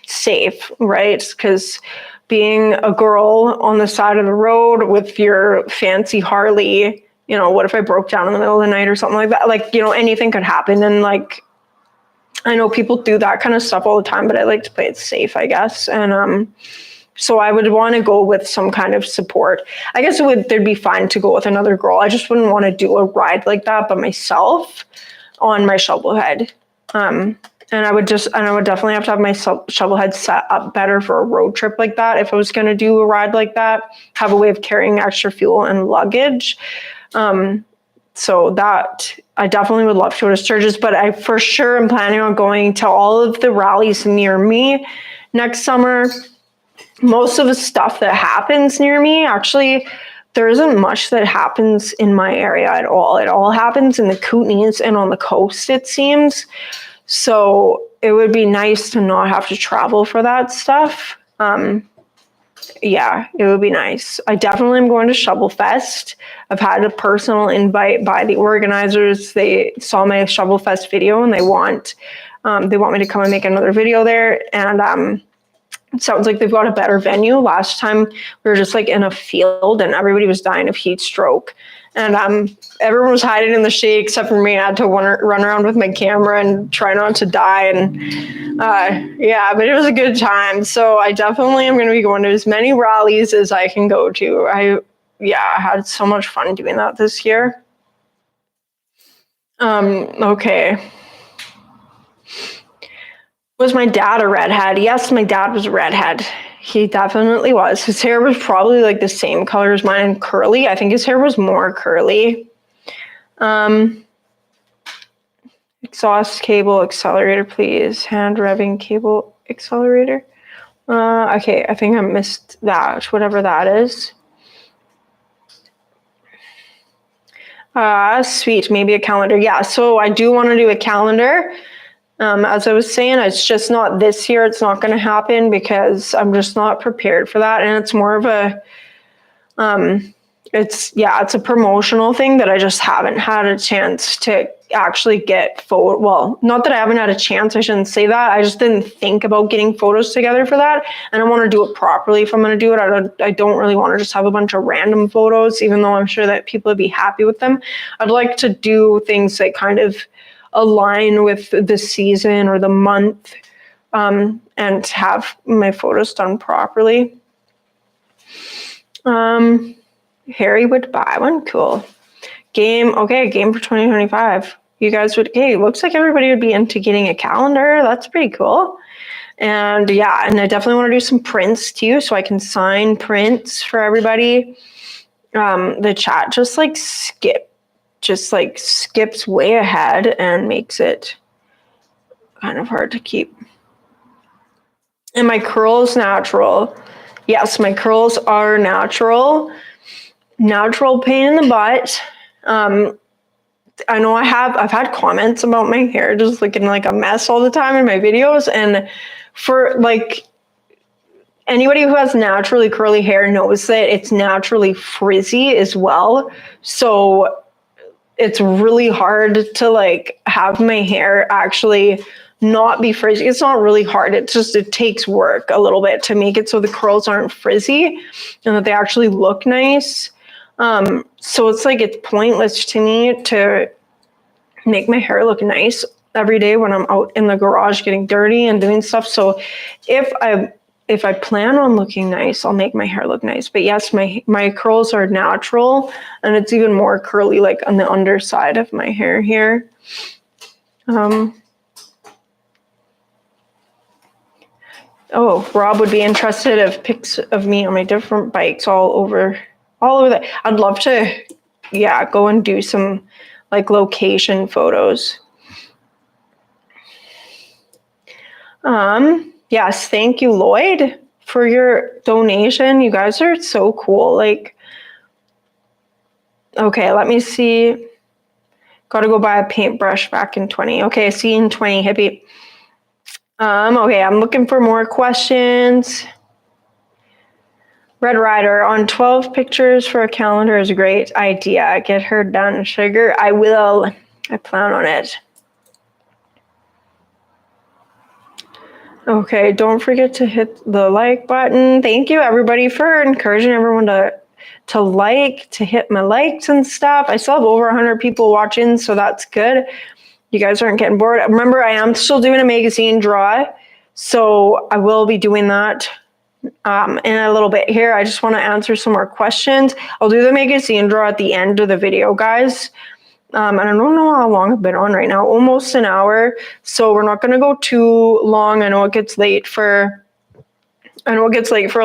safe, right? Because being a girl on the side of the road with your fancy Harley, what if I broke down in the middle of the night or something like that? Like, anything could happen. And like, I know people do that kind of stuff all the time, but I like to play it safe, I guess. And so I would want to go with some kind of support. I guess it'd be fine to go with another girl. I just wouldn't want to do a ride like that by myself on my shovel head. And I would definitely have to have my shovel head set up better for a road trip like that. If I was going to do a ride like that, have a way of carrying extra fuel and luggage. So that I definitely would love to go to Sturgis, but I for sure am planning on going to all of the rallies near me next summer. Most of the stuff that happens near me, actually, there isn't much that happens in my area at all. It all happens in the Kootenays and on the coast, it seems. So it would be nice to not have to travel for that stuff. Yeah, it would be nice. I definitely am going to Shovel Fest. I've had a personal invite by the organizers. They saw my Shovel Fest video and they want me to come and make another video there. And it sounds like they've got a better venue. Last time we were just like in a field and everybody was dying of heat stroke. And everyone was hiding in the shade except for me. I had to run around with my camera and try not to die. And yeah, but it was a good time. So I definitely am going to be going to as many rallies as I can go to. I had so much fun doing that this year. Okay. Was my dad a redhead? Yes, my dad was a redhead. He definitely was. His hair was probably like the same color as mine and curly. I think his hair was more curly. Exhaust cable accelerator, please. Hand revving cable accelerator. Okay, I think I missed that, whatever that is. Sweet, maybe a calendar. Yeah, so I do want to do a calendar. As I was saying, it's just not this year. It's not going to happen because I'm just not prepared for that. And it's more of a, it's a promotional thing that I just haven't had a chance to actually get photo. Well, not that I haven't had a chance. I shouldn't say that. I just didn't think about getting photos together for that. And I want to do it properly. If I'm going to do it, I don't really want to just have a bunch of random photos, even though I'm sure that people would be happy with them. I'd like to do things that kind of align with the season or the month, and have my photos done properly. Harry would buy one. Cool. Game for 2025. You guys would, looks like everybody would be into getting a calendar. That's pretty cool. And and I definitely want to do some prints too, so I can sign prints for everybody. The chat skips way ahead and makes it kind of hard to keep. And my curls natural. Yes, my curls are natural. Natural pain in the butt. I know I've had comments about my hair just looking like a mess all the time in my videos, and for like anybody who has naturally curly hair knows that it's naturally frizzy as well. So it's really hard to like have my hair actually not be frizzy. It's not really hard. It takes work a little bit to make it so the curls aren't frizzy and that they actually look nice. So it's like, it's pointless to me to make my hair look nice every day when I'm out in the garage getting dirty and doing stuff. So if I plan on looking nice, I'll make my hair look nice. But yes, my curls are natural, and it's even more curly like on the underside of my hair here. Oh, Rob would be interested in pics of me on my different bikes all over that. I'd love to, go and do some like location photos. Yes, thank you, Lloyd, for your donation. You guys are so cool. Like, okay, let me see. Got to go buy a paintbrush back in 20. Okay, see you in 20, hippie. Okay, I'm looking for more questions. Red Rider, on 12 pictures for a calendar is a great idea. Get her done, sugar. I will. I plan on it. Okay, don't forget to hit the like button. Thank you, everybody, for encouraging everyone to like, to hit my likes and stuff. I still have over 100 people watching, so that's good. You guys aren't getting bored. Remember, I am still doing a magazine draw, so I will be doing that in a little bit here. I just want to answer some more questions. I'll do the magazine draw at the end of the video, guys. And I don't know how long I've been on right now, almost an hour. So we're not going to go too long. I know it gets late for a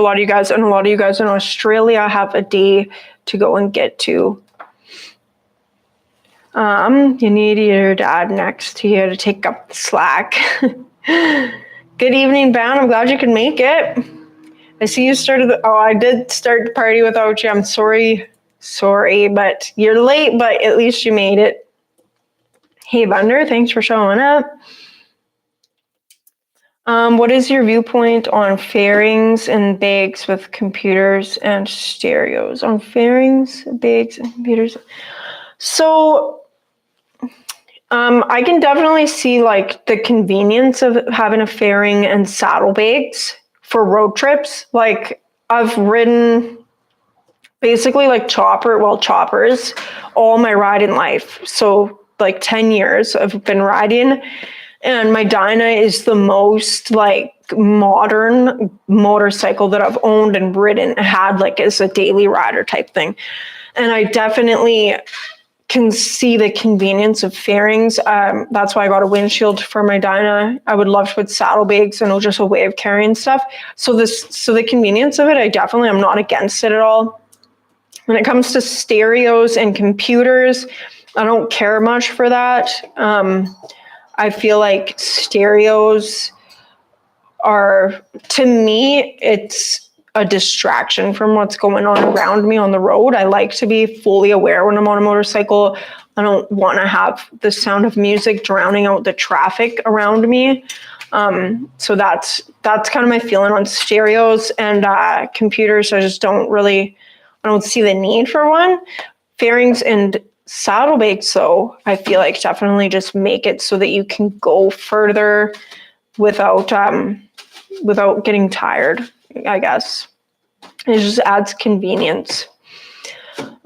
lot of you guys, and a lot of you guys in Australia have a day to go and get to. You need your dad next to you to take up the slack. Good evening, Ben. I'm glad you could make it. I see you started. I did start the party without you. I'm sorry, but you're late, but at least you made it. Hey, Bunder, thanks for showing up. What is your viewpoint on fairings and bags with computers and stereos? On fairings, bags, and computers. So I can definitely see like the convenience of having a fairing and saddlebags for road trips. Like I've ridden basically like choppers all my riding life. So like 10 years I've been riding, and my Dyna is the most like modern motorcycle that I've owned and ridden, had like as a daily rider type thing. And I definitely can see the convenience of fairings. That's why I got a windshield for my Dyna. I would love to put saddlebags and just a way of carrying stuff. So the convenience of it, I'm not against it at all. When it comes to stereos and computers, I don't care much for that. I feel like stereos are, to me, it's a distraction from what's going on around me on the road. I like to be fully aware when I'm on a motorcycle. I don't want to have the sound of music drowning out the traffic around me. So that's kind of my feeling on stereos and computers. I don't see the need for one. Fairings and saddlebags, though, I feel like definitely just make it so that you can go further without getting tired, I guess. It just adds convenience.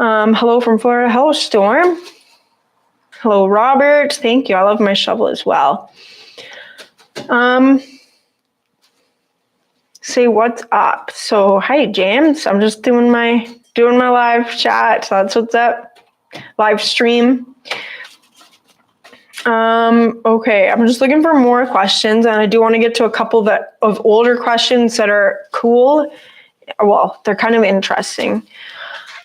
Hello from Florida. Hello, Storm. Hello, Robert. Thank you. I love my shovel as well. Say what's up. So, hi, James. I'm just doing my live chat. So that's what's up. Live stream. Okay, I'm just looking for more questions, and I do want to get to a couple of older questions that are cool. Well, they're kind of interesting.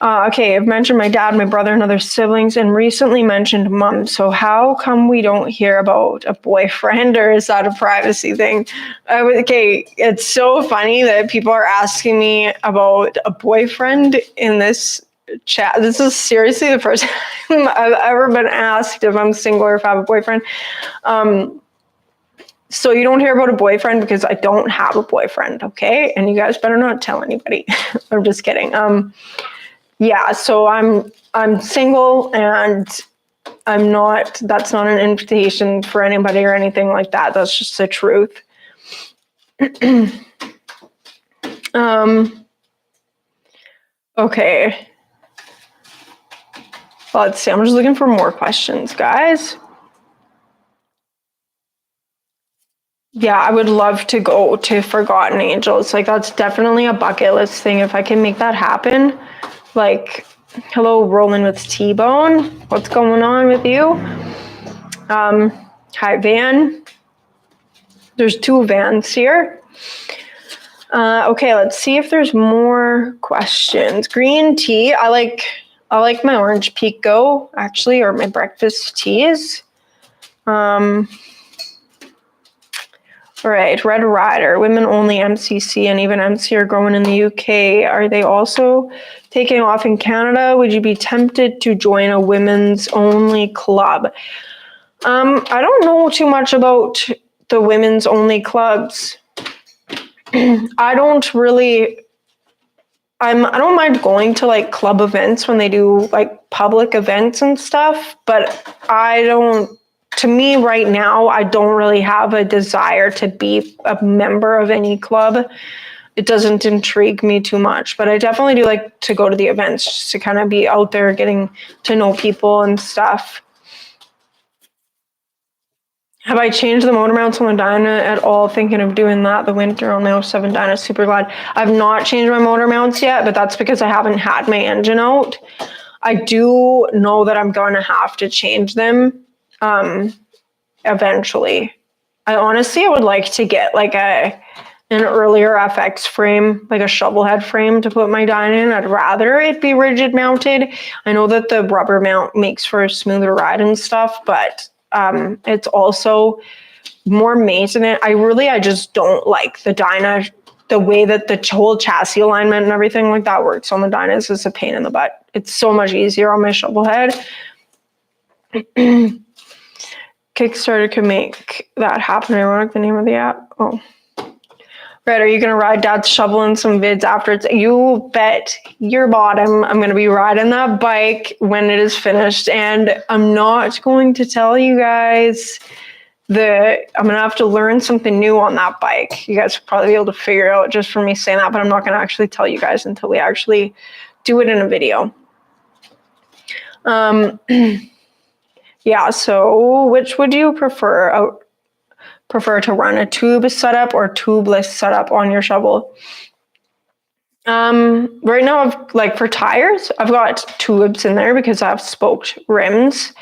Okay, I've mentioned my dad, my brother, and other siblings, and recently mentioned mom. So how come we don't hear about a boyfriend, or is that a privacy thing? Okay, it's so funny that people are asking me about a boyfriend in this chat. This is seriously the first time I've ever been asked if I'm single or if I have a boyfriend. So you don't hear about a boyfriend because I don't have a boyfriend, okay? And you guys better not tell anybody. I'm just kidding. Yeah, so I'm single, and that's not an invitation for anybody or anything like that. That's just the truth. Okay. Let's see. I'm just looking for more questions, guys. Yeah, I would love to go to Forgotten Angels. Like, that's definitely a bucket list thing. If I can make that happen. Like, hello, Rolling with T-Bone. What's going on with you? Hi, Van. There's two Vans here. Okay, let's see if there's more questions. Green tea. I like my Orange Pico, actually, or my breakfast teas. All right, Red Rider, women only MCC, and even MC are growing in the UK. Are they also taking off in Canada? Would you be tempted to join a women's only club? I don't know too much about the women's only clubs. I don't mind going to like club events when they do like public events and stuff, but to me right now, I don't really have a desire to be a member of any club. It doesn't intrigue me too much, but I definitely do like to go to the events just to kind of be out there getting to know people and stuff. Have I changed the motor mounts on the Dyna at all? Thinking of doing that the winter on my 07 Dyna. Super glad. I've not changed my motor mounts yet, but that's because I haven't had my engine out. I do know that I'm going to have to change them eventually. I would like to get like an earlier FX frame, like a shovel head frame to put my Dyna in. I'd rather it be rigid mounted. I know that the rubber mount makes for a smoother ride and stuff, but it's also more maintenance. I just don't like the Dyna, the way that the whole chassis alignment and everything like that works on the Dyna is a pain in the butt. It's so much easier on my shovel head. Kickstarter can make that happen. Ironic, the name of the app. Oh. Right, are you going to ride Dad's shovel in some vids after you bet your bottom I'm going to be riding that bike when it is finished, and I'm not going to tell you guys I'm going to have to learn something new on that bike. You guys will probably be able to figure out just from me saying that, but I'm not going to actually tell you guys until we actually do it in a video. Yeah, so which would you prefer? Prefer to run a tube setup or tubeless setup on your shovel? Right now, like for tires, I've got tubes in there because I have spoked rims,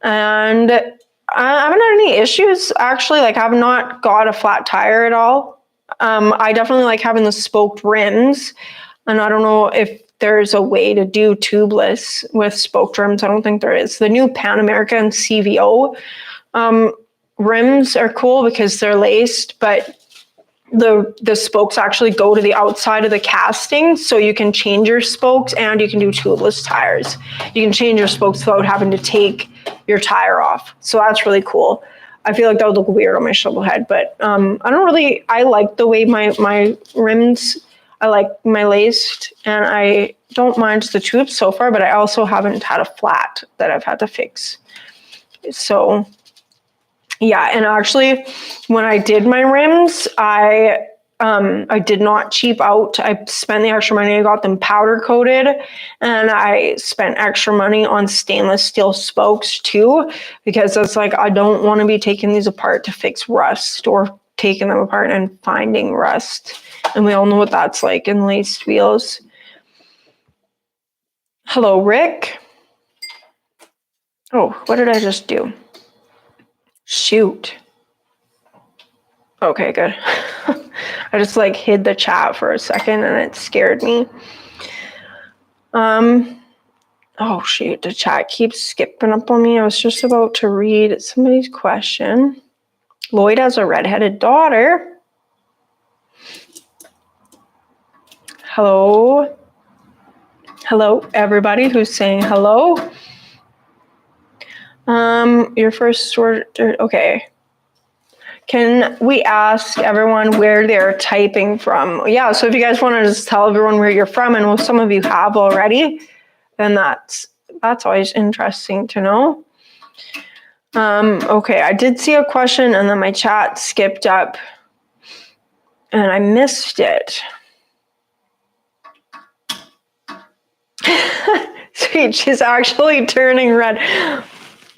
and I haven't had any issues actually. Like I've not got a flat tire at all. I definitely like having the spoked rims, and I don't know if there's a way to do tubeless with spoked rims. I don't think there is. The new Pan American CVO rims are cool because they're laced, but the spokes actually go to the outside of the casting, so you can change your spokes and you can do tubeless tires. You can change your spokes without having to take your tire off. So that's really cool. I feel like that would look weird on my shovel head, but I like the way my rims, I like my laced, and I don't mind the tube so far, but I also haven't had a flat that I've had to fix. So yeah, and actually, when I did my rims, I did not cheap out. I spent the extra money. I got them powder coated, and I spent extra money on stainless steel spokes too, because it's like I don't want to be taking these apart to fix rust or taking them apart and finding rust. And we all know what that's like in laced wheels. Hello, Rick. Oh, what did I just do? Shoot. Okay, good. I just like hid the chat for a second and it scared me. Oh shoot, the chat keeps skipping up on me. I was just about to read somebody's question. Lloyd has a redheaded daughter. Hello. Hello, everybody who's saying hello. Your first word, okay. Can we ask everyone where they're typing from? Yeah, so if you guys want to just tell everyone where you're from, and some of you have already, then that's always interesting to know. Okay, I did see a question and then my chat skipped up and I missed it. Sweet, she's actually turning red.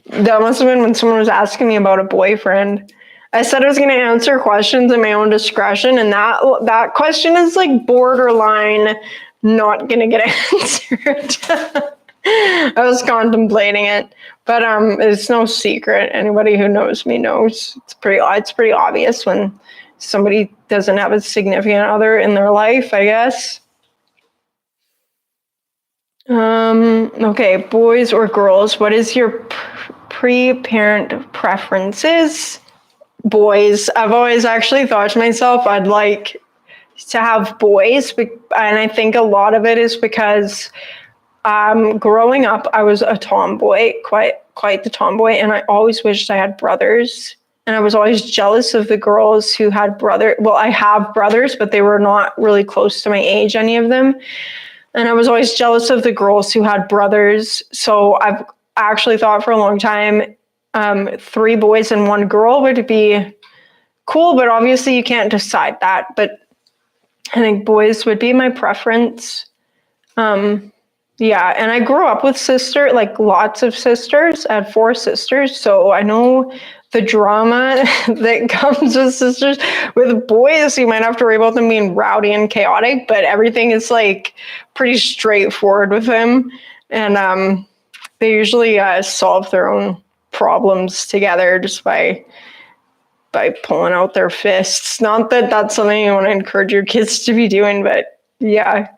That must have been when someone was asking me about a boyfriend. I said I was going to answer questions at my own discretion, and that question is like borderline not going to get answered. I was contemplating it, but it's no secret. Anybody who knows me knows it's pretty obvious when somebody doesn't have a significant other in their life, I guess. Okay, boys or girls, what is your pre-parent preferences? Boys. I've always actually thought to myself I'd like to have boys, and I think a lot of it is because growing up I was a tomboy, quite the tomboy, and I always wished I had brothers, and I was always jealous of the girls who had brothers. Well, I have brothers, but they were not really close to my age, any of them, and I was always jealous of the girls who had brothers. So I've actually thought for a long time 3 boys and 1 girl would be cool, but obviously you can't decide that. But I think boys would be my preference. Yeah, and I grew up with lots of sisters. I had 4 sisters, so I know the drama that comes with sisters. With boys, you might have to worry about them being rowdy and chaotic, but everything is like pretty straightforward with them, and they usually solve their own problems together just by pulling out their fists. Not that that's something you want to encourage your kids to be doing, but yeah.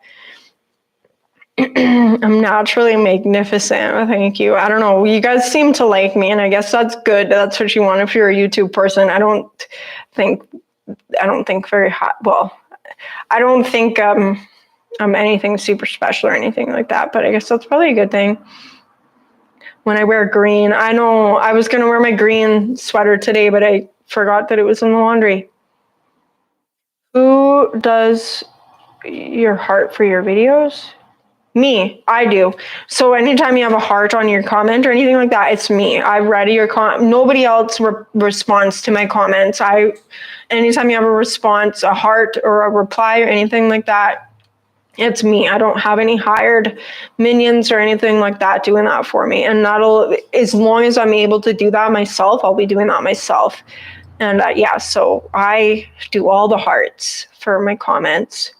I'm naturally magnificent. Thank you. I don't know. You guys seem to like me, and I guess that's good. That's what you want if you're a YouTube person. I don't think very hot. Well, I don't think I'm anything super special or anything like that, but I guess that's probably a good thing. When I wear green, I know I was going to wear my green sweater today, but I forgot that it was in the laundry. Who does your heart for your videos? Me, I do. So anytime you have a heart on your comment or anything like that, it's me. I read your comment. Nobody else responds to my comments. Anytime you have a response, a heart or a reply or anything like that, It's me. I don't have any hired minions or anything like that doing that for me. And as long as I'm able to do that myself, I'll be doing that myself. And yeah, so I do all the hearts for my comments.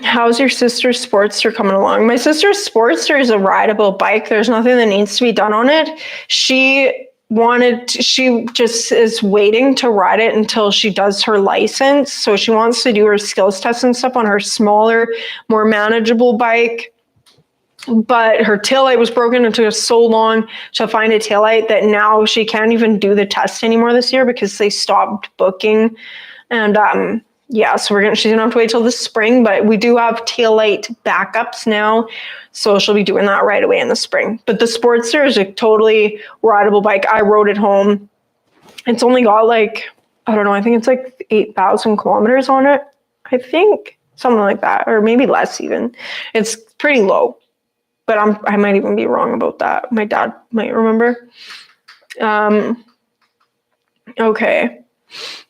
How's your sister's Sportster coming along? My sister's Sportster is a rideable bike. There's nothing that needs to be done on it. She just is waiting to ride it until she does her license. So she wants to do her skills test and stuff on her smaller, more manageable bike. But her taillight was broken. It took us so long to find a taillight that now she can't even do the test anymore this year because they stopped booking. And yeah, so she's gonna have to wait till the spring, but we do have taillight backups now. So she'll be doing that right away in the spring. But the Sportster is a totally rideable bike. I rode it home. It's only got like, I don't know, I think it's like 8,000 kilometers on it. I think something like that, or maybe less even. It's pretty low, but I might even be wrong about that. My dad might remember. Okay.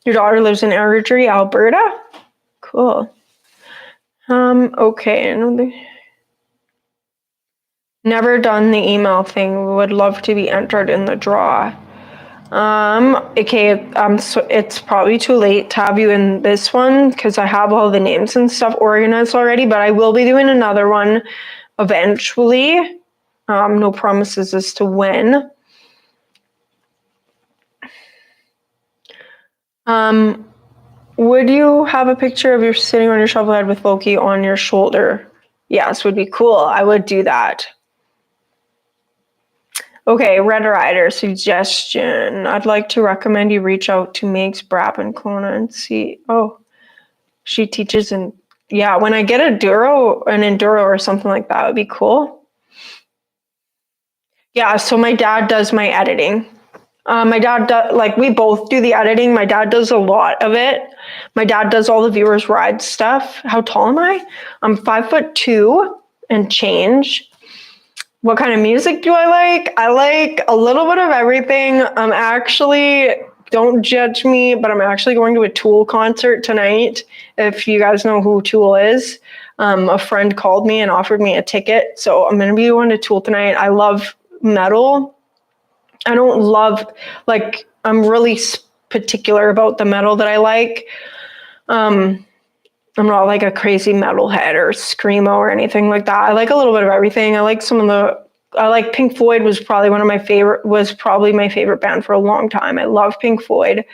Your daughter lives in Airdrie, Alberta? Cool. Okay. Never done the email thing. Would love to be entered in the draw. Okay, so it's probably too late to have you in this one because I have all the names and stuff organized already, but I will be doing another one eventually. No promises as to when. Would you have a picture of you sitting on your shovel head with Loki on your shoulder? Yes, would be cool. I would do that. Okay, Red Rider suggestion. I'd like to recommend you reach out to Megs Brap and Kelowna and see. Oh, she teaches yeah, when I get an enduro or something like that would be cool. Yeah, so my dad does my editing. My dad does, like, we both do the editing. My dad does a lot of it. My dad does all the viewers ride stuff. How tall am I? I'm 5'2" and change. What kind of music do I like? I like a little bit of everything. Don't judge me, but I'm actually going to a Tool concert tonight. If you guys know who Tool is, a friend called me and offered me a ticket. So I'm going to be going to Tool tonight. I love metal. I don't love, like, I'm really particular about the metal that I like. I'm not like a crazy metalhead or screamo or anything like that. I like a little bit of everything. I like Pink Floyd was probably my favorite band for a long time. I love Pink Floyd.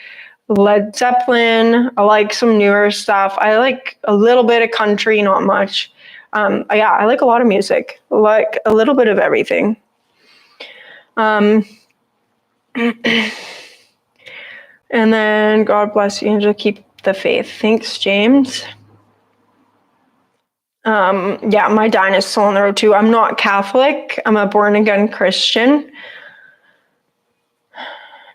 Led Zeppelin. I like some newer stuff. I like a little bit of country, not much. Yeah, I like a lot of music. I like a little bit of everything. And then God bless you, Angela. Keep the faith. Thanks, James. Yeah, my dine is still on the road too. I'm not Catholic. I'm a born again Christian.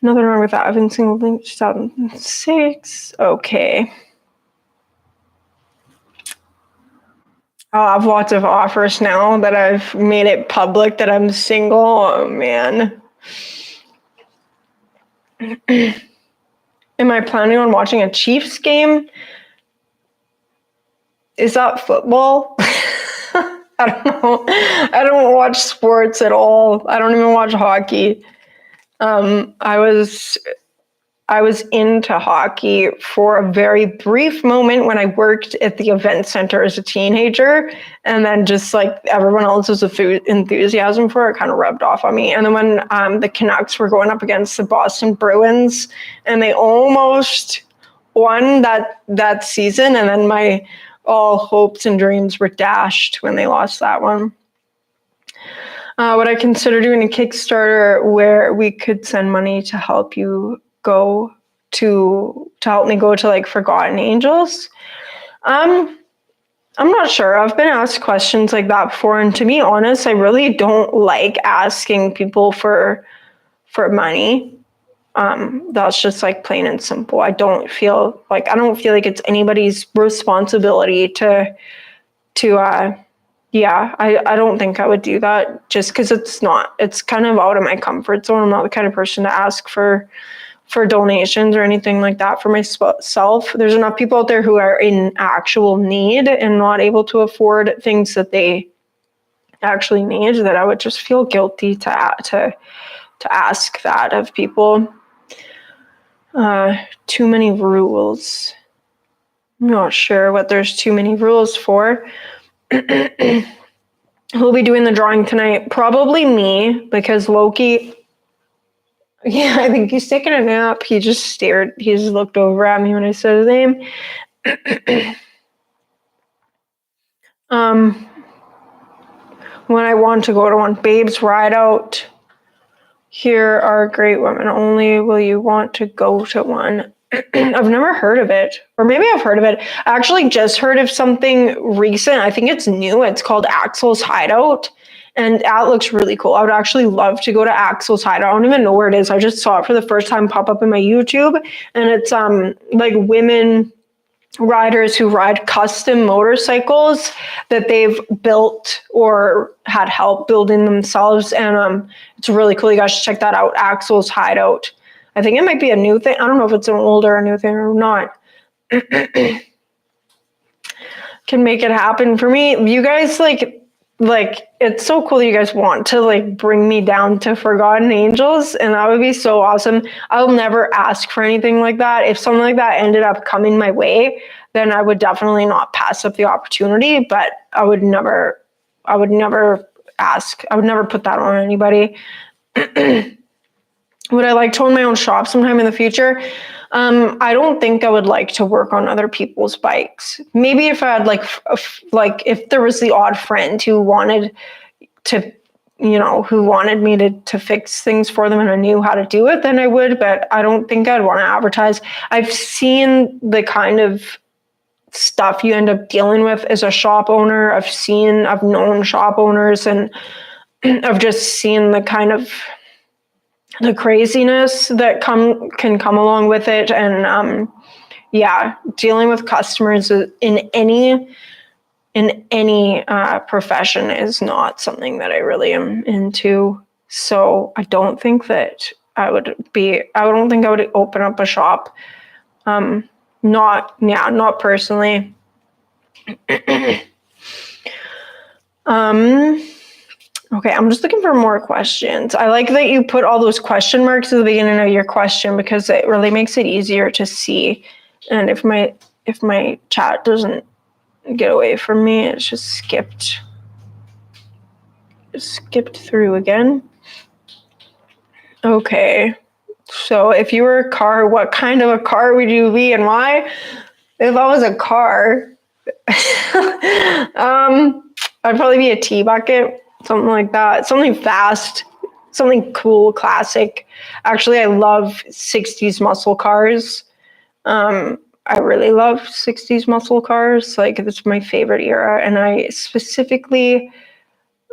Nothing wrong with that. I've been single since 2006. Okay. I'll have lots of offers now that I've made it public that I'm single. Oh man. Am I planning on watching a Chiefs game? Is that football? I don't know. I don't watch sports at all. I don't even watch hockey. I was into hockey for a very brief moment when I worked at the event center as a teenager, and then just like everyone else's enthusiasm for it kind of rubbed off on me. And then when the Canucks were going up against the Boston Bruins, and they almost won that season, and then my all hopes and dreams were dashed when they lost that one. Would I consider doing a Kickstarter where we could send money to help you go to help me go to like Forgotten Angels? I'm not sure. I've been asked questions like that before, and to be honest, I really don't like asking people for money. That's just like plain and simple. I don't feel like it's anybody's responsibility to yeah, I don't think I would do that just because it's kind of out of my comfort zone. I'm not the kind of person to ask for for donations or anything like that for myself. There's enough people out there who are in actual need and not able to afford things that they actually need, that I would just feel guilty to ask that of people. Too many rules. I'm not sure what there's too many rules for. Who'll be doing the drawing tonight? Probably me, because Loki, yeah, I think he's taking a nap. He just looked over at me when I said his name. When I want to go to one, Babes Ride Out. Here are great women only. Will you want to go to one? I've never heard of it, or maybe I've heard of it. I actually just heard of something recent. I think it's new. It's called Axel's Hideout, and that looks really cool. I would actually love to go to Axel's Hideout. I don't even know where it is. I just saw it for the first time pop up in my YouTube, and it's like women riders who ride custom motorcycles that they've built or had help building themselves, and it's really cool. You guys should check that out. Axel's Hideout. I think it might be a new thing. I don't know if it's an old or a new thing or not. Can make it happen for me. You guys like it's so cool that you guys want to like bring me down to Forgotten Angels, and that would be so awesome. I'll never ask for anything like that. If something like that ended up coming my way, then I would definitely not pass up the opportunity, but I would never ask. I would never put that on anybody. Would I like to own my own shop sometime in the future? I don't think I would like to work on other people's bikes. Maybe if I had like if there was the odd friend who wanted to, who wanted me to fix things for them and I knew how to do it, then I would, but I don't think I'd want to advertise. I've seen the kind of stuff you end up dealing with as a shop owner. I've known shop owners, and I've just seen the kind of the craziness that can come along with it. And dealing with customers in any profession is not something that I really am into. So I don't think that I don't think I would open up a shop. Not personally. Okay, I'm just looking for more questions. I like that you put all those question marks at the beginning of your question, because it really makes it easier to see. And if my chat doesn't get away from me, it's just skipped through again. Okay, so if you were a car, what kind of a car would you be and why? If I was a car, I'd probably be a tea bucket. Something like that. Something fast. Something cool, classic. Actually, I love 60s muscle cars. I really love 60s muscle cars. Like, it's my favorite era. And I specifically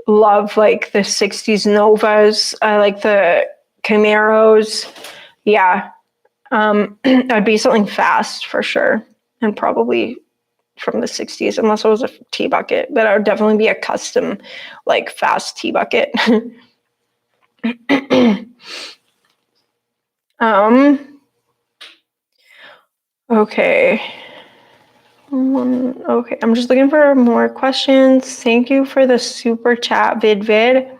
love, like, the 60s Novas. I like the Camaros. Yeah. I'd be something fast for sure. And probably from the 60s, unless I was a tea bucket, but I would definitely be a custom, like, fast tea bucket. Okay. Okay, I'm just looking for more questions. Thank you for the super chat, Vidvid.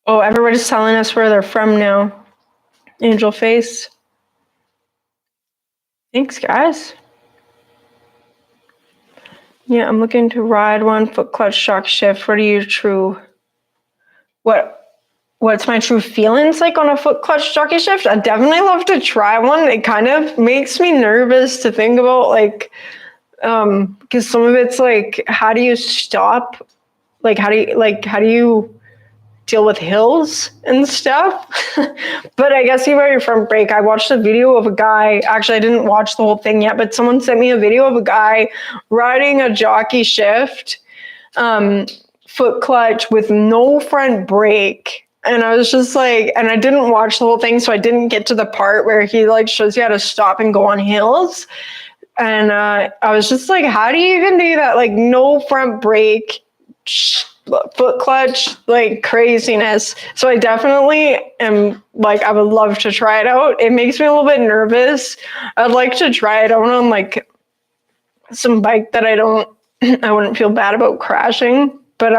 Oh, everybody's telling us where they're from now. Angel Face. Thanks, guys. Yeah, I'm looking to ride one foot clutch shock shift. What are your true? What's my true feelings like on a foot clutch jockey shift? I'd definitely love to try one. It kind of makes me nervous to think about, like, because some of it's like, how do you stop? Like, how do you deal with hills and stuff? But I guess you got your front brake. I watched a video of a guy. Actually, I didn't watch the whole thing yet, but someone sent me a video of a guy riding a jockey shift, foot clutch with no front brake. And I was just like, and I didn't watch the whole thing, so I didn't get to the part where he like shows you how to stop and go on hills. And I was just like, how do you even do that? Like, no front brake, foot clutch, like craziness. So I definitely am like, I would love to try it out. It makes me a little bit nervous. I'd like to try it out on like some bike that I wouldn't feel bad about crashing. But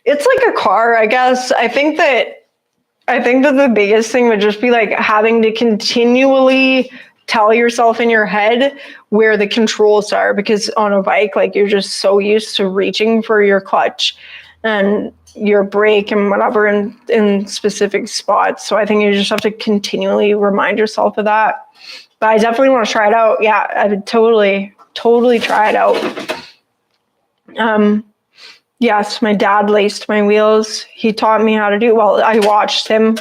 it's like a car, I guess. I think that the biggest thing would just be like having to continually tell yourself in your head where the controls are, because on a bike, like you're just so used to reaching for your clutch and your brake and whatever in specific spots. So I think you just have to continually remind yourself of that. But I definitely want to try it out. Yeah, I would totally try it out. Yes, my dad laced my wheels. He taught me how to do it. Well, I watched him.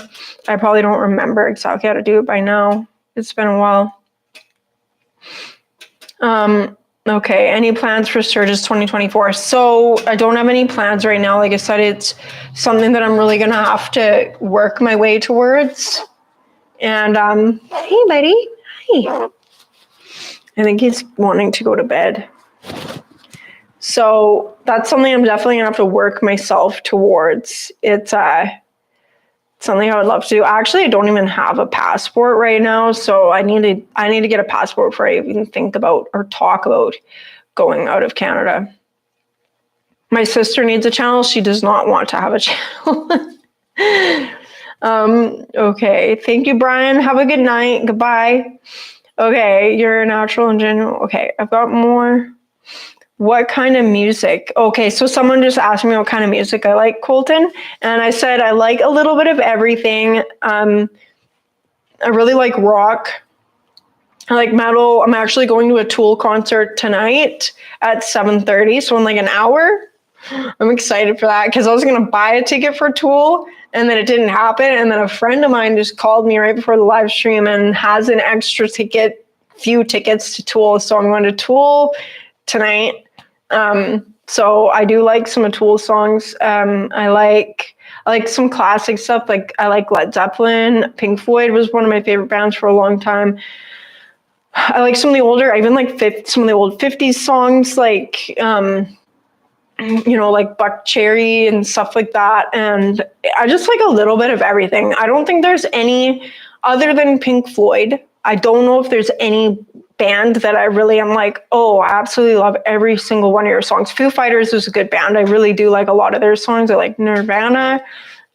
I probably don't remember exactly how to do it by now. It's been a while. Okay, any plans for Sturgis 2024? So I don't have any plans right now. Like I said, it's something that I'm really going to have to work my way towards. And hey, buddy. Hi. I think he's wanting to go to bed. So that's something I'm definitely gonna have to work myself towards. It's something I would love to do. Actually, I don't even have a passport right now, so I need to get a passport before I even think about or talk about going out of Canada. My sister needs a channel. She does not want to have a channel. Okay, thank you, Brian. Have a good night. Goodbye. Okay, you're natural and genuine. Okay, I've got more. What kind of music? Okay, so someone just asked me what kind of music I like, Colton, and I said I like a little bit of everything. I really like rock. I like metal. I'm actually going to a Tool concert tonight at 7:30, so in like an hour. I'm excited for that because I was going to buy a ticket for Tool, and then it didn't happen, and then a friend of mine just called me right before the live stream and has an extra few tickets to Tool, so I'm going to Tool tonight. So I do like some of Tool songs. I like some classic stuff. Like I like Led Zeppelin. Pink Floyd was one of my favorite bands for a long time. I like some of the older, I even like some of the old 50s songs, like, like Buck Cherry and stuff like that. And I just like a little bit of everything. I don't think there's any, other than Pink Floyd, I don't know if there's any band that I really am like, oh, I absolutely love every single one of your songs. Foo Fighters is a good band. I really do like a lot of their songs. I like Nirvana.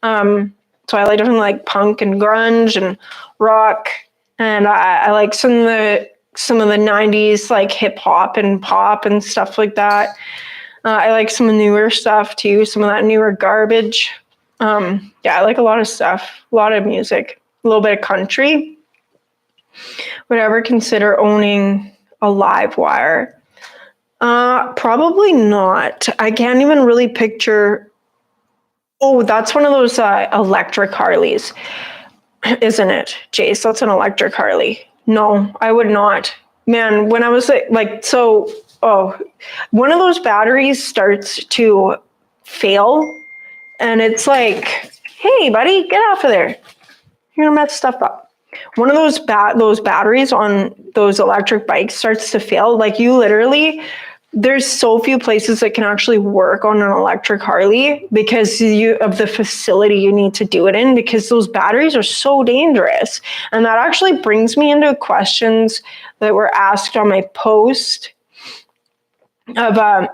So I like definitely like punk and grunge and rock. And I like some of the 90s like hip hop and pop and stuff like that. I like some newer stuff too, some of that newer garbage. Yeah, I like a lot of stuff, a lot of music, a little bit of country. Would I ever consider owning a Livewire? Probably not. I can't even really picture. Oh, that's one of those electric Harleys, isn't it, Jace? That's an electric Harley. No, I would not. Man, when I was one of those batteries starts to fail, and it's like, hey, buddy, get off of there. You're gonna mess stuff up. One of those batteries on those electric bikes starts to fail. Like you literally, there's so few places that can actually work on an electric Harley because of the facility you need to do it in, because those batteries are so dangerous. And that actually brings me into questions that were asked on my post of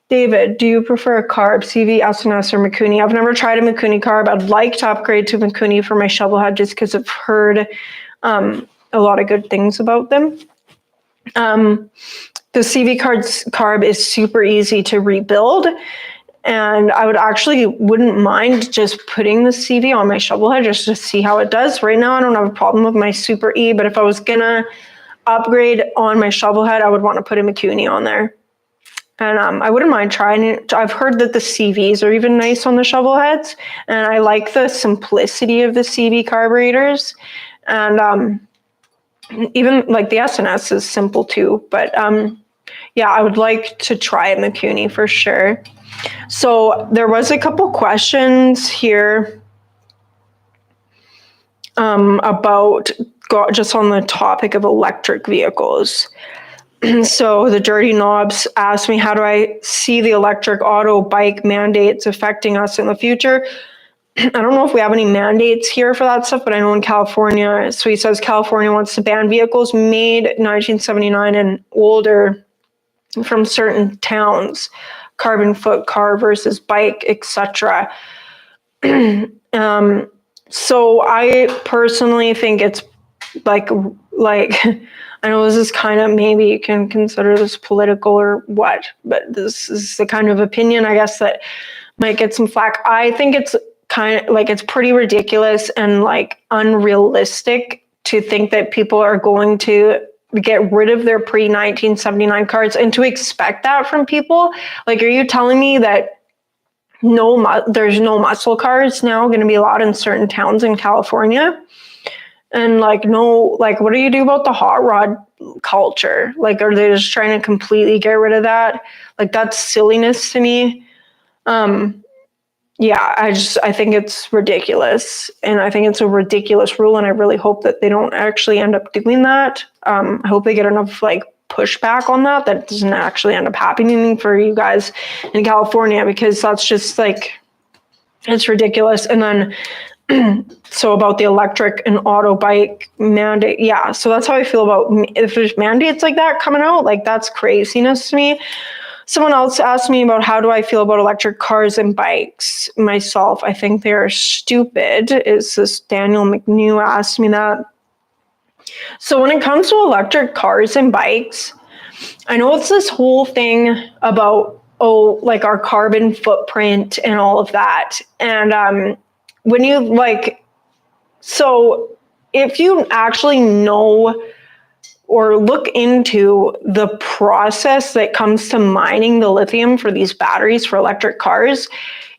David, do you prefer a carb, CV, SNS, or Mikuni? I've never tried a Mikuni carb. I'd like to upgrade to Mikuni for my shovel head just because I've heard a lot of good things about them. The CV carb is super easy to rebuild, and I wouldn't mind just putting the CV on my shovel head just to see how it does. Right now, I don't have a problem with my Super E, but if I was gonna upgrade on my shovel head, I would want to put a Mikuni on there. And I wouldn't mind trying it. I've heard that the CVs are even nice on the shovel heads, and I like the simplicity of the CV carburetors. And even like the SNS is simple too. But yeah, I would like to try a Mikuni for sure. So there was a couple questions here about just on the topic of electric vehicles. So the Dirty Knobs asked me, how do I see the electric auto bike mandates affecting us in the future? I don't know if we have any mandates here for that stuff, but I know in California, so he says California wants to ban vehicles made 1979 and older from certain towns, carbon foot car versus bike, etc. So I personally think it's like I know this is kind of, maybe you can consider this political or what, but this is the kind of opinion, I guess, that might get some flack. I think it's kind of like, it's pretty ridiculous and like unrealistic to think that people are going to get rid of their pre-1979 cars and to expect that from people. Like, are you telling me that there's no muscle cars now going to be allowed in certain towns in California? And like, no, like, what do you do about the hot rod culture? Like, are they just trying to completely get rid of that? Like, that's silliness to me. Yeah, I think it's ridiculous, and I think it's a ridiculous rule, and I really hope that they don't actually end up doing that. I hope they get enough like pushback on that it doesn't actually end up happening for you guys in California, because that's just like, it's ridiculous. And then so about the electric and auto bike mandate, yeah, so that's how I feel about if there's mandates like that coming out, like that's craziness to me. Someone else asked me about how do I feel about electric cars and bikes myself. I think they're stupid. Is this Daniel McNew asked me that. So when it comes to electric cars and bikes, I know it's this whole thing about, like our carbon footprint and all of that. And when you like, so if you actually know or look into the process that comes to mining the lithium for these batteries for electric cars,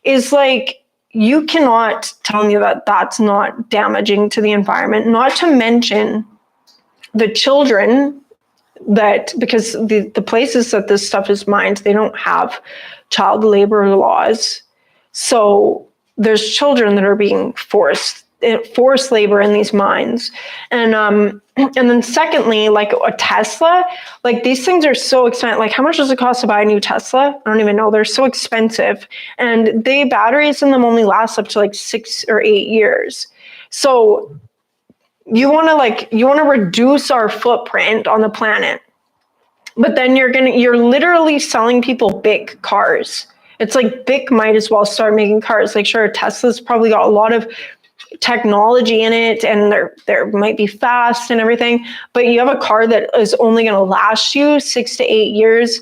is like, you cannot tell me that that's not damaging to the environment, not to mention the children that, because the places that this stuff is mined, they don't have child labor laws. So there's children that are being forced labor in these mines. And then secondly, like a Tesla, like these things are so expensive. Like, how much does it cost to buy a new Tesla? I don't even know. They're so expensive. And the batteries in them only last up to like 6 or 8 years. So you want to reduce our footprint on the planet, but then you're literally selling people big cars. It's like BIC might as well start making cars. Like, sure, Tesla's probably got a lot of technology in it, and they're might be fast and everything, but you have a car that is only going to last you 6 to 8 years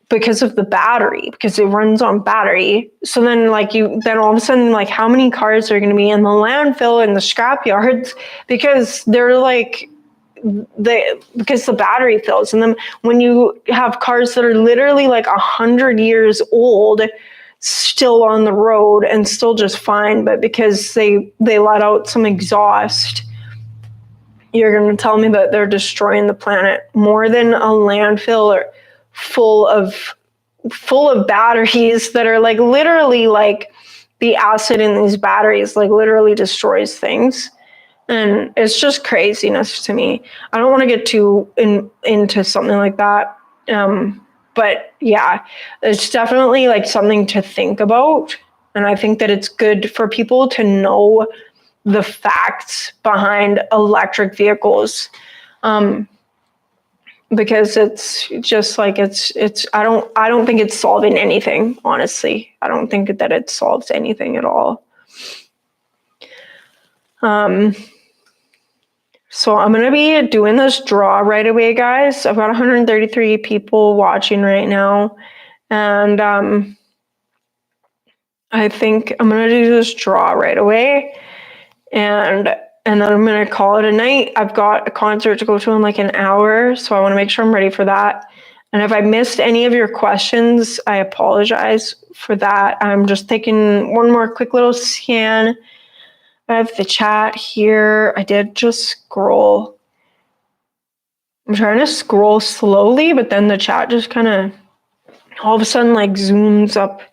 because of the battery, because it runs on battery. So then then all of a sudden, like, how many cars are going to be in the landfill and the scrap yards because they're like, because the battery fails. And then when you have cars that are literally like 100 years old, still on the road and still just fine, but because they let out some exhaust, you're going to tell me that they're destroying the planet more than a landfill or full of batteries that are like, literally, like, the acid in these batteries like literally destroys things. And it's just craziness to me. I don't want to get too into something like that. But yeah, it's definitely like something to think about. And I think that it's good for people to know the facts behind electric vehicles. Because it's just like, I don't think it's solving anything, honestly. I don't think that it solves anything at all. So I'm going to be doing this draw right away, guys. I've got 133 people watching right now. And I think I'm going to do this draw right away. And then I'm going to call it a night. I've got a concert to go to in like an hour, so I want to make sure I'm ready for that. And if I missed any of your questions, I apologize for that. I'm just taking one more quick little scan. I have the chat here. I did just scroll. I'm trying to scroll slowly, but then the chat just kind of all of a sudden like zooms up.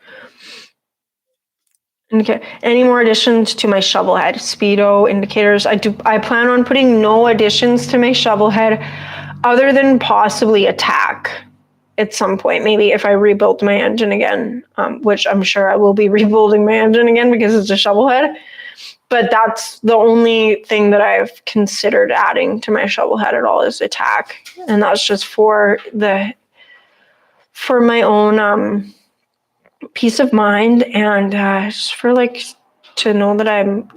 Okay. Any more additions to my shovel head? Speedo indicators. I plan on putting no additions to my shovel head. other than possibly attack at some point, maybe if I rebuild my engine again, which I'm sure I will be rebuilding my engine again because it's a shovel head. But that's the only thing that I've considered adding to my shovel head at all is attack. And that's just for my own peace of mind, and just for like to know that I'm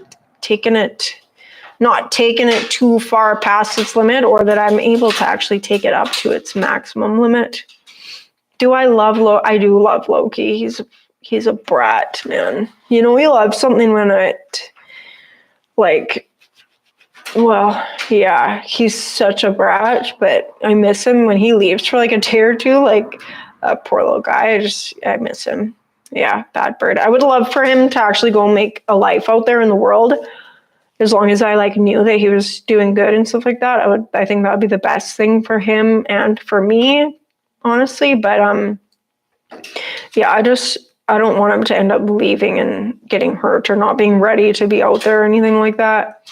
not taking it too far past its limit, or that I'm able to actually take it up to its maximum limit. Do I love Loki? I do love Loki. He's a brat, man. You know, we love something when it, like, well, yeah, he's such a brat, but I miss him when he leaves for like a day or two. Like, poor little guy. I miss him. Yeah, bad bird. I would love for him to actually go make a life out there in the world. As long as I like knew that he was doing good and stuff like that, I think that would be the best thing for him and for me, honestly. But yeah, I don't want him to end up leaving and getting hurt or not being ready to be out there or anything like that.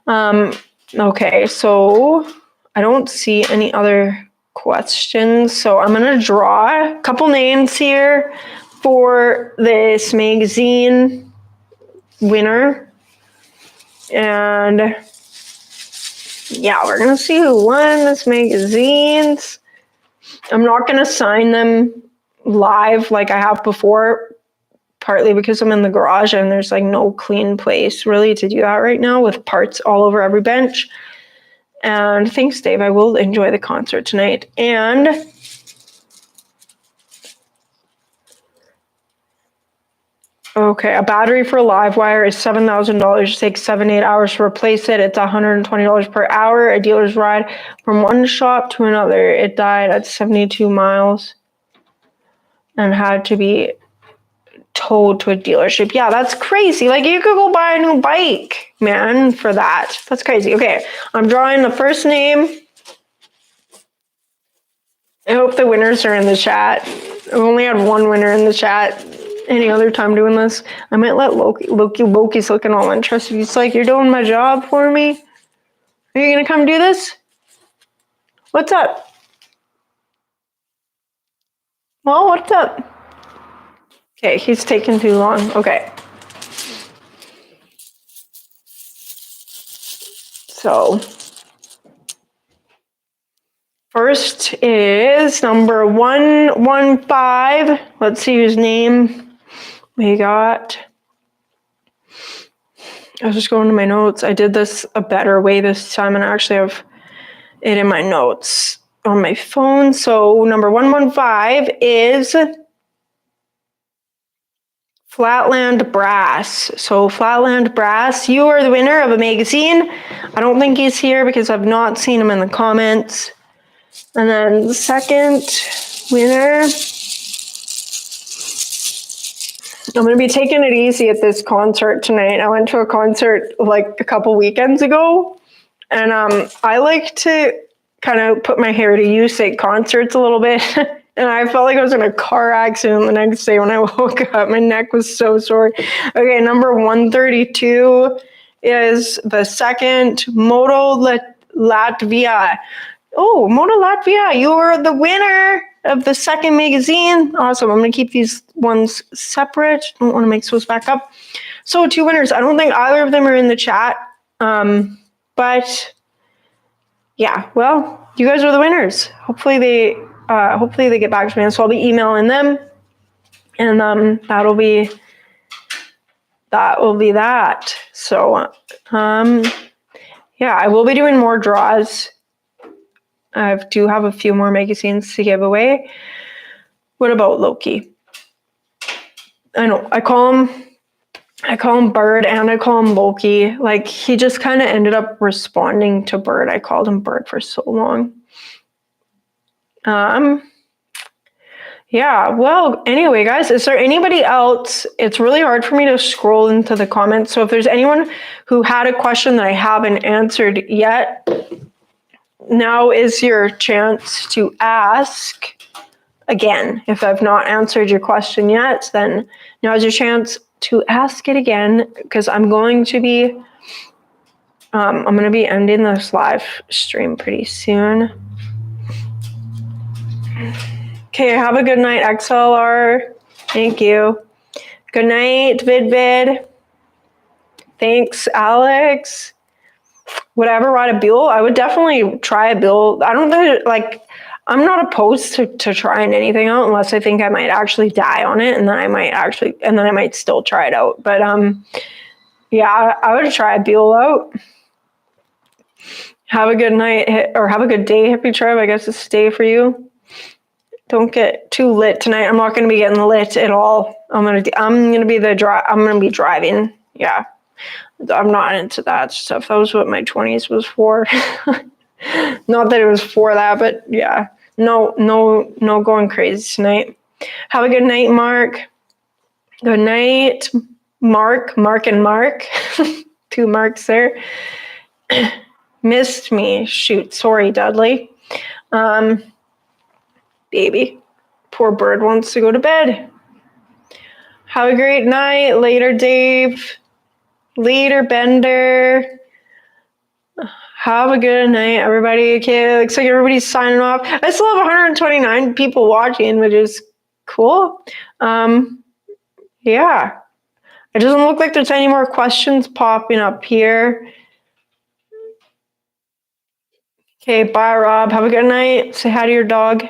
Okay, so I don't see any other questions. So I'm going to draw a couple names here for this magazine winner. And yeah, we're going to see who won this magazines. I'm not going to sign them live like I have before, partly because I'm in the garage and there's like no clean place really to do that right now with parts all over every bench. And thanks, Dave. I will enjoy the concert tonight. And okay, a battery for a live wire is $7,000. It takes 7-8 hours to replace it. It's $120 per hour. A dealer's ride from one shop to another. It died at 72 miles and had to be towed to a dealership. Yeah, that's crazy. Like, you could go buy a new bike, man, for that. That's crazy. Okay, I'm drawing the first name. I hope the winners are in the chat. I've only had one winner in the chat. Any other time doing this, I might let Loki's looking all interested. He's like, you're doing my job for me? Are you gonna come do this? What's up? Well, what's up? Okay, he's taking too long. Okay. So, first is number 115. Let's see whose name we got. I was just going to my notes. I did this a better way this time, and I actually have it in my notes on my phone. So number 115 is Flatland Brass. So Flatland Brass, you are the winner of a magazine. I don't think he's here because I've not seen him in the comments. And then the second winner, I'm going to be taking it easy at this concert tonight. I went to a concert like a couple weekends ago, and I like to kind of put my hair to use at concerts a little bit. And I felt like I was in a car accident the next day when I woke up. My neck was so sore. Okay, number 132 is the second Moto Latvia. Oh, Moto Latvia, you are the winner of the second magazine. Awesome. I'm going to keep these ones separate. Don't want to mix those back up. So 2 winners. I don't think either of them are in the chat. But yeah, well, you guys are the winners. Hopefully they get back to me. So I'll be emailing them, and that will be that. So yeah, I will be doing more draws. I do have a few more magazines to give away. What about Loki? I know I call him Bird, and I call him Loki. Like, he just kind of ended up responding to Bird. I called him Bird for so long. Yeah, well, anyway, guys, is there anybody else? It's really hard for me to scroll into the comments. So if there's anyone who had a question that I haven't answered yet, now is your chance to ask again. If I've not answered your question yet, then now is your chance to ask it again, because I'm going to be I'm going to be ending this live stream pretty soon. Okay, have a good night, XLR. Thank you. Good night, VidVid. Thanks, Alex. Would I ever ride a Buell? I would definitely try a Buell. I don't think, like, I'm not opposed to trying anything out unless I think I might actually die on it, and then I might still try it out. But yeah, I would try a Buell out. Have a good night, or have a good day, Hippie Tribe. I guess it's day for you. Don't get too lit tonight. I'm not going to be getting lit at all. I'm gonna be driving. Yeah, I'm not into that stuff. That was what my 20s was for. Not that it was for that, but yeah. No going crazy tonight. Have a good night, Mark. Good night, Mark and Mark. 2 Marks there. Missed me. Shoot, sorry, Dudley. Baby, poor bird wants to go to bed. Have a great night. Later, Dave. Later, Bender. Have a good night, everybody. Okay, looks like everybody's signing off. I still have 129 people watching, which is cool. Yeah. It doesn't look like there's any more questions popping up here. Okay, bye, Rob. Have a good night. Say hi to your dog.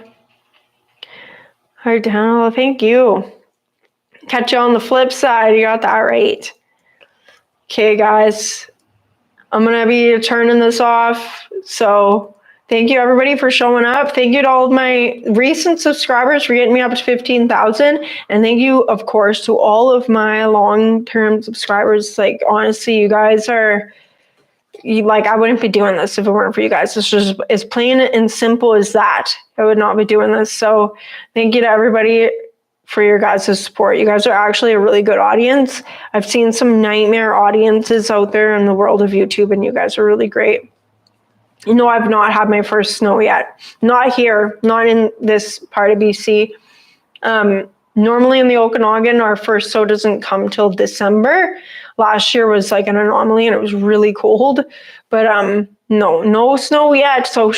Hi, Daniel. Thank you. Catch you on the flip side. You got that right. Okay, guys. I'm going to be turning this off. So thank you, everybody, for showing up. Thank you to all of my recent subscribers for getting me up to 15,000. And thank you, of course, to all of my long-term subscribers. Like, honestly, you guys are... I wouldn't be doing this if it weren't for you guys. It's just as plain and simple as that. I would not be doing this. So thank you to everybody for your guys' support. You guys are actually a really good audience. I've seen some nightmare audiences out there in the world of YouTube, and you guys are really great. You know, I've not had my first snow yet. Not here, not in this part of BC. Normally in the Okanagan, our first snow doesn't come till December. Last year was like an anomaly and it was really cold, but no snow yet. So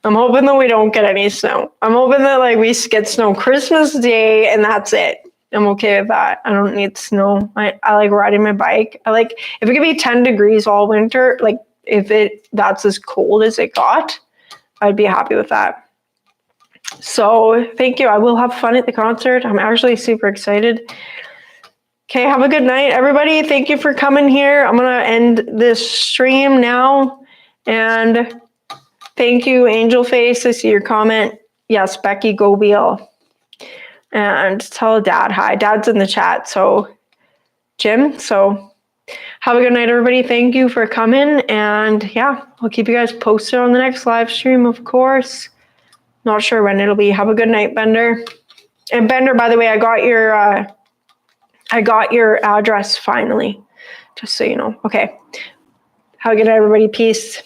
I'm hoping that we don't get any snow. I'm hoping that we get snow Christmas Day and that's it. I'm okay with that. I don't need snow. I like riding my bike. I like, if it could be 10 degrees all winter, that's as cold as it got, I'd be happy with that. So thank you. I will have fun at the concert. I'm actually super excited. Okay, have a good night, everybody. Thank you for coming here. I'm going to end this stream now. And thank you, Angel Face. I see your comment. Yes, Becky, go Beal. And tell Dad hi. Dad's in the chat, so Jim. So have a good night, everybody. Thank you for coming. And yeah, I'll keep you guys posted on the next live stream, of course. Not sure when it'll be. Have a good night, Bender. And Bender, by the way, I got your address finally, just so you know. Okay. Have a good night, everybody. Peace.